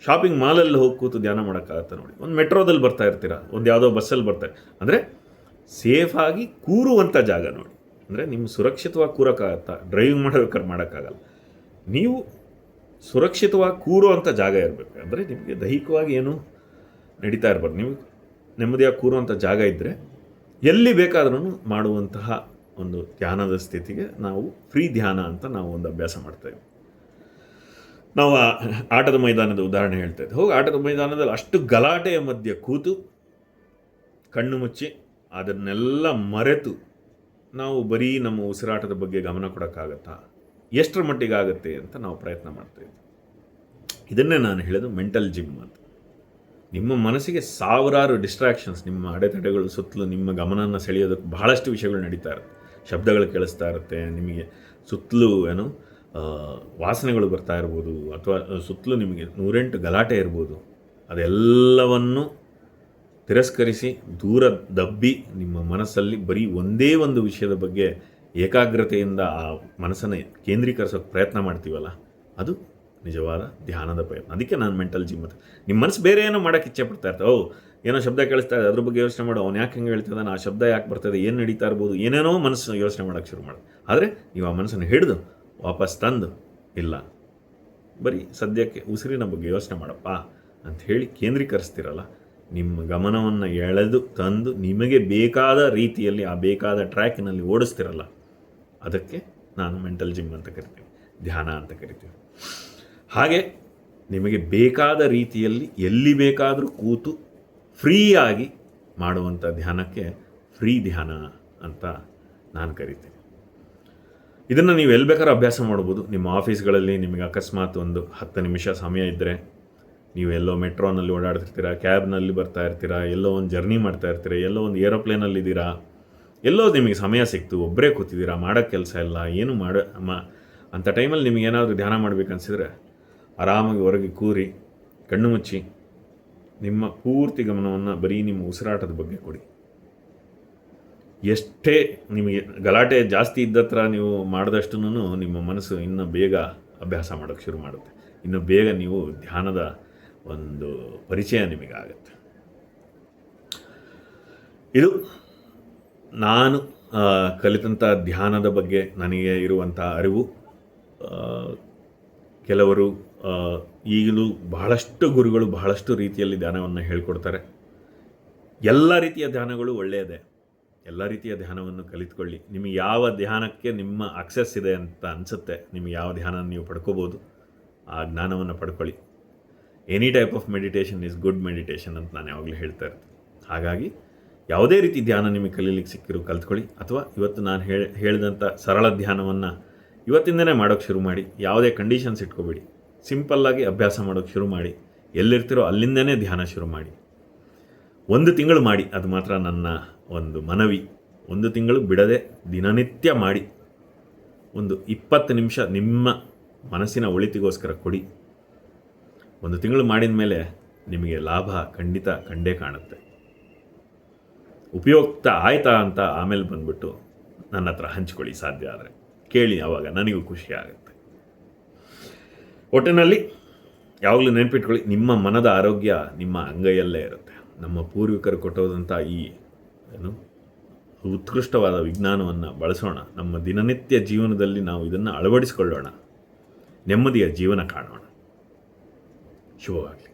ಶಾಪಿಂಗ್ ಮಾಲಲ್ಲಿ ಹೋಗಿ ಕೂತು ಧ್ಯಾನ ಮಾಡೋಕ್ಕಾಗತ್ತೆ ನೋಡಿ. ಒಂದು ಮೆಟ್ರೋದಲ್ಲಿ ಬರ್ತಾ ಇರ್ತೀರ, ಒಂದು ಯಾವುದೋ ಬಸ್ಸಲ್ಲಿ ಬರ್ತಾರೆ, ಅಂದರೆ ಸೇಫಾಗಿ ಕೂರುವಂಥ ಜಾಗ ನೋಡಿ. ಅಂದರೆ ನಿಮ್ಮ ಸುರಕ್ಷಿತವಾಗಿ ಕೂರೋಕ್ಕಾಗತ್ತಾ? ಡ್ರೈವಿಂಗ್ ಮಾಡೋಬೇಕಾದ್ರೆ ಮಾಡೋಕ್ಕಾಗಲ್ಲ. ನೀವು ಸುರಕ್ಷಿತವಾಗಿ ಕೂರುವಂಥ ಜಾಗ ಇರಬೇಕು. ಅಂದರೆ ನಿಮಗೆ ದೈಹಿಕವಾಗಿ ಏನು ನಡೀತಾ ಇರ್ಬಾರ್ದು. ನೀವು ನೆಮ್ಮದಿಯಾಗಿ ಕೂರುವಂಥ ಜಾಗ ಇದ್ದರೆ ಎಲ್ಲಿ ಬೇಕಾದ್ರೂ ಮಾಡುವಂತಹ ಒಂದು ಧ್ಯಾನದ ಸ್ಥಿತಿಗೆ ನಾವು ಫ್ರೀ ಧ್ಯಾನ ಅಂತ ನಾವು ಒಂದು ಅಭ್ಯಾಸ ಮಾಡ್ತೇವೆ. ನಾವು ಆಟದ ಮೈದಾನದ ಉದಾಹರಣೆ ಹೇಳ್ತಾ ಇದ್ದೆ. ಹೋಗಿ ಆಟದ ಮೈದಾನದಲ್ಲಿ ಅಷ್ಟು ಗಲಾಟೆಯ ಮಧ್ಯೆ ಕೂತು ಕಣ್ಣು ಮುಚ್ಚಿ ಅದನ್ನೆಲ್ಲ ಮರೆತು ನಾವು ಬರೀ ನಮ್ಮ ಉಸಿರಾಟದ ಬಗ್ಗೆ ಗಮನ ಕೊಡೋಕ್ಕಾಗತ್ತಾ, ಎಷ್ಟರ ಮಟ್ಟಿಗೆ ಆಗುತ್ತೆ ಅಂತ ನಾವು ಪ್ರಯತ್ನ ಮಾಡ್ತೇವೆ. ಇದನ್ನೇ ನಾನು ಹೇಳೋದು ಮೆಂಟಲ್ ಜಿಮ್ ಅಂತ. ನಿಮ್ಮ ಮನಸ್ಸಿಗೆ ಸಾವಿರಾರು ಡಿಸ್ಟ್ರಾಕ್ಷನ್ಸ್, ನಿಮ್ಮ ಅಡೆತಡೆಗಳು ಸುತ್ತಲೂ ನಿಮ್ಮ ಗಮನವನ್ನು ಸೆಳೆಯೋದಕ್ಕೆ ಬಹಳಷ್ಟು ವಿಷಯಗಳು ನಡೀತಾ ಇರುತ್ತೆ. ಶಬ್ದಗಳು ಕೇಳಿಸ್ತಾ ಇರುತ್ತೆ, ನಿಮಗೆ ಸುತ್ತಲೂ ವಾಸನೆಗಳು ಬರ್ತಾ ಇರ್ಬೋದು, ಅಥವಾ ಸುತ್ತಲೂ ನಿಮಗೆ 108 ಗಲಾಟೆ ಇರ್ಬೋದು. ಅದೆಲ್ಲವನ್ನು ತಿರಸ್ಕರಿಸಿ ದೂರ ದಬ್ಬಿ ನಿಮ್ಮ ಮನಸ್ಸಲ್ಲಿ ಬರೀ ಒಂದೇ ಒಂದು ವಿಷಯದ ಬಗ್ಗೆ ಏಕಾಗ್ರತೆಯಿಂದ ಆ ಮನಸ್ಸನ್ನು ಕೇಂದ್ರೀಕರಿಸೋಕ್ಕೆ ಪ್ರಯತ್ನ ಮಾಡ್ತೀವಲ್ಲ, ಅದು ನಿಜವಾದ ಧ್ಯಾನದ ಪ್ರಯತ್ನ. ಅದಕ್ಕೆ ನಾನು ಮೆಂಟಲ್ ಜಿಮ್ ಅಂತ. ನಿಮ್ಮ ಮನಸ್ಸು ಬೇರೆ ಏನೋ ಮಾಡೋಕ್ಕೆ ಇಚ್ಛೆ ಪಡ್ತಾ ಇರ್ತದೆ. ಏನೋ ಶಬ್ದ ಕೇಳಿಸ್ತಾ ಇದೆ, ಅದ್ರ ಬಗ್ಗೆ ಯೋಚನೆ ಮಾಡು, ಅವ್ನು ಯಾಕೆ ಹಂಗೆ ಹೇಳ್ತಿದ್ದಾನೆ, ಆ ಶಬ್ದ ಯಾಕೆ ಬರ್ತದೆ, ಏನು ನಡೀತಾ ಇರ್ಬೋದು, ಏನೇನೋ ಮನಸ್ಸು ಯೋಚನೆ ಮಾಡೋಕ್ಕೆ ಶುರು ಮಾಡೋದು. ಆದರೆ ನೀವು ಆ ಮನಸ್ಸನ್ನು ಹಿಡಿದು ವಾಪಸ್ ತಂದು, ಇಲ್ಲ ಬರೀ ಸದ್ಯಕ್ಕೆ ಉಸಿರಿನ ಬಗ್ಗೆ ಯೋಚನೆ ಮಾಡಪ್ಪ ಅಂತ ಹೇಳಿ ಕೇಂದ್ರೀಕರಿಸ್ತಿರಲ್ಲ, ನಿಮ್ಮ ಗಮನವನ್ನು ಎಳೆದು ತಂದು ನಿಮಗೆ ಬೇಕಾದ ರೀತಿಯಲ್ಲಿ ಆ ಬೇಕಾದ ಟ್ರ್ಯಾಕಿನಲ್ಲಿ ಓಡಿಸ್ತಿರಲ್ಲ, ಅದಕ್ಕೆ ನಾನು ಮೆಂಟಲ್ ಜಿಮ್ ಅಂತ ಕರಿತೀನಿ, ಧ್ಯಾನ ಅಂತ ಕರಿತೀನಿ. ಹಾಗೆ ನಿಮಗೆ ಬೇಕಾದ ರೀತಿಯಲ್ಲಿ ಎಲ್ಲಿ ಬೇಕಾದರೂ ಕೂತು ಫ್ರೀಯಾಗಿ ಮಾಡುವಂಥ ಧ್ಯಾನಕ್ಕೆ ಫ್ರೀ ಧ್ಯಾನ ಅಂತ ನಾನು ಕರಿತೀನಿ. ಇದನ್ನು ನೀವು ಎಲ್ಲಿ ಬೇಕಾದ್ರೂ ಅಭ್ಯಾಸ ಮಾಡ್ಬೋದು. ನಿಮ್ಮ ಆಫೀಸ್ಗಳಲ್ಲಿ ನಿಮಗೆ ಅಕಸ್ಮಾತ್ ಒಂದು 10 ನಿಮಿಷ ಸಮಯ ಇದ್ದರೆ, ನೀವು ಎಲ್ಲೋ ಮೆಟ್ರೋನಲ್ಲಿ ಓಡಾಡ್ತಿರ್ತೀರ, ಕ್ಯಾಬ್ನಲ್ಲಿ ಬರ್ತಾ ಇರ್ತೀರ, ಎಲ್ಲೋ ಒಂದು ಜರ್ನಿ ಮಾಡ್ತಾ ಇರ್ತೀರ, ಎಲ್ಲೋ ಒಂದು ಏರೋಪ್ಲೇನಲ್ಲಿದ್ದೀರಾ, ಎಲ್ಲೋ ನಿಮಗೆ ಸಮಯ ಸಿಕ್ತು, ಒಬ್ಬರೇ ಕೂತಿದ್ದೀರಾ, ಮಾಡೋಕ್ಕೆ ಕೆಲಸ ಇಲ್ಲ, ಏನು ಅಂಥ ಟೈಮಲ್ಲಿ ನಿಮಗೆ ಏನಾದರೂ ಧ್ಯಾನ ಮಾಡಬೇಕನ್ಸಿದ್ರೆ ಆರಾಮಾಗಿ ಹೊರಗೆ ಕೂರಿ ಕಣ್ಣು ಮುಚ್ಚಿ ನಿಮ್ಮ ಪೂರ್ತಿ ಗಮನವನ್ನು ಬರೀ ನಿಮ್ಮ ಉಸಿರಾಟದ ಬಗ್ಗೆ ಕೊಡಿ. ಎಷ್ಟೇ ನಿಮಗೆ ಗಲಾಟೆ ಜಾಸ್ತಿ ಇದ್ದತ್ರ ನೀವು ಮಾಡಿದಷ್ಟು ನಿಮ್ಮ ಮನಸ್ಸು ಇನ್ನೂ ಬೇಗ ಅಭ್ಯಾಸ ಮಾಡೋಕ್ಕೆ ಶುರು ಮಾಡುತ್ತೆ, ಇನ್ನು ಬೇಗ ನೀವು ಧ್ಯಾನದ ಒಂದು ಪರಿಚಯ ನಿಮಗಾಗುತ್ತೆ. ಇದು ನಾನು ಕಲಿತಂಥ ಧ್ಯಾನದ ಬಗ್ಗೆ ನನಗೆ ಇರುವಂಥ ಅರಿವು. ಕೆಲವರು ಈಗಲೂ ಬಹಳಷ್ಟು ಗುರುಗಳು ಬಹಳಷ್ಟು ರೀತಿಯಲ್ಲಿ ಧ್ಯಾನವನ್ನು ಹೇಳ್ಕೊಡ್ತಾರೆ. ಎಲ್ಲ ರೀತಿಯ ಧ್ಯಾನಗಳು ಒಳ್ಳೆಯದೇ, ಎಲ್ಲ ರೀತಿಯ ಧ್ಯಾನವನ್ನು ಕಲಿತ್ಕೊಳ್ಳಿ. ನಿಮಗೆ ಯಾವ ಧ್ಯಾನಕ್ಕೆ ನಿಮ್ಮ ಅಕ್ಸೆಸ್ ಇದೆ ಅಂತ ಅನಿಸುತ್ತೆ, ನಿಮಗೆ ಯಾವ ಧ್ಯಾನ ನೀವು ಪಡ್ಕೋಬೋದು, ಆ ಜ್ಞಾನವನ್ನು ಪಡ್ಕೊಳ್ಳಿ. Any type of meditation is good meditation ಅಂತ ನಾನು ಯಾವಾಗಲೂ ಹೇಳ್ತಾ ಇರ್ತೀನಿ. ಹಾಗಾಗಿ ಯಾವುದೇ ರೀತಿ ಧ್ಯಾನ ನಿಮಗೆ ಕಲೀಲಿಕ್ಕೆ ಸಿಕ್ಕಿರೋ ಕಲ್ತ್ಕೊಳ್ಳಿ, ಅಥವಾ ಇವತ್ತು ನಾನು ಹೇಳಿದಂಥ ಸರಳ ಧ್ಯಾನವನ್ನು ಇವತ್ತಿಂದನೇ ಮಾಡೋಕ್ಕೆ ಶುರು ಮಾಡಿ. ಯಾವುದೇ ಕಂಡೀಷನ್ಸ್ ಇಟ್ಕೋಬೇಡಿ, ಸಿಂಪಲ್ಲಾಗಿ ಅಭ್ಯಾಸ ಮಾಡೋಕ್ಕೆ ಶುರು ಮಾಡಿ. ಎಲ್ಲಿರ್ತೀರೋ ಅಲ್ಲಿಂದನೇ ಧ್ಯಾನ ಶುರು ಮಾಡಿ. 1 ತಿಂಗಳು ಮಾಡಿ, ಅದು ಮಾತ್ರ ನನ್ನ ಒಂದು ಮನವಿ. 1 ತಿಂಗಳು ಬಿಡದೆ ದಿನನಿತ್ಯ ಮಾಡಿ. ಒಂದು 20 ನಿಮಿಷ ನಿಮ್ಮ ಮನಸ್ಸಿನ ಒಳಿತಿಗೋಸ್ಕರ ಕೊಡಿ. 1 ತಿಂಗಳು ಮಾಡಿದ ಮೇಲೆ ನಿಮಗೆ ಲಾಭ ಖಂಡಿತ ಕಂಡೇ ಕಾಣುತ್ತೆ. ಉಪಯುಕ್ತ ಆಯ್ತಾ ಅಂತ ಆಮೇಲೆ ಬಂದುಬಿಟ್ಟು ನನ್ನ ಹತ್ರ ಹಂಚ್ಕೊಳ್ಳಿ, ಸಾಧ್ಯ ಆದರೆ ಕೇಳಿ, ಆವಾಗ ನನಗೂ ಖುಷಿ ಆಗುತ್ತೆ. ಒಟ್ಟಿನಲ್ಲಿ ಯಾವಾಗಲೂ ನೆನಪಿಟ್ಕೊಳ್ಳಿ, ನಿಮ್ಮ ಮನದ ಆರೋಗ್ಯ ನಿಮ್ಮ ಅಂಗೈಯಲ್ಲೇ ಇರುತ್ತೆ. ನಮ್ಮ ಪೂರ್ವಿಕರು ಕೊಟ್ಟೋದಂಥ ಈ ಉತ್ಕೃಷ್ಟವಾದ ವಿಜ್ಞಾನವನ್ನು ಬಳಸೋಣ. ನಮ್ಮ ದಿನನಿತ್ಯ ಜೀವನದಲ್ಲಿ ನಾವು ಇದನ್ನು ಅಳವಡಿಸಿಕೊಳ್ಳೋಣ. ನೆಮ್ಮದಿಯ ಜೀವನ ಕಾಣೋಣ. ಶುಭವಾಗಲಿ.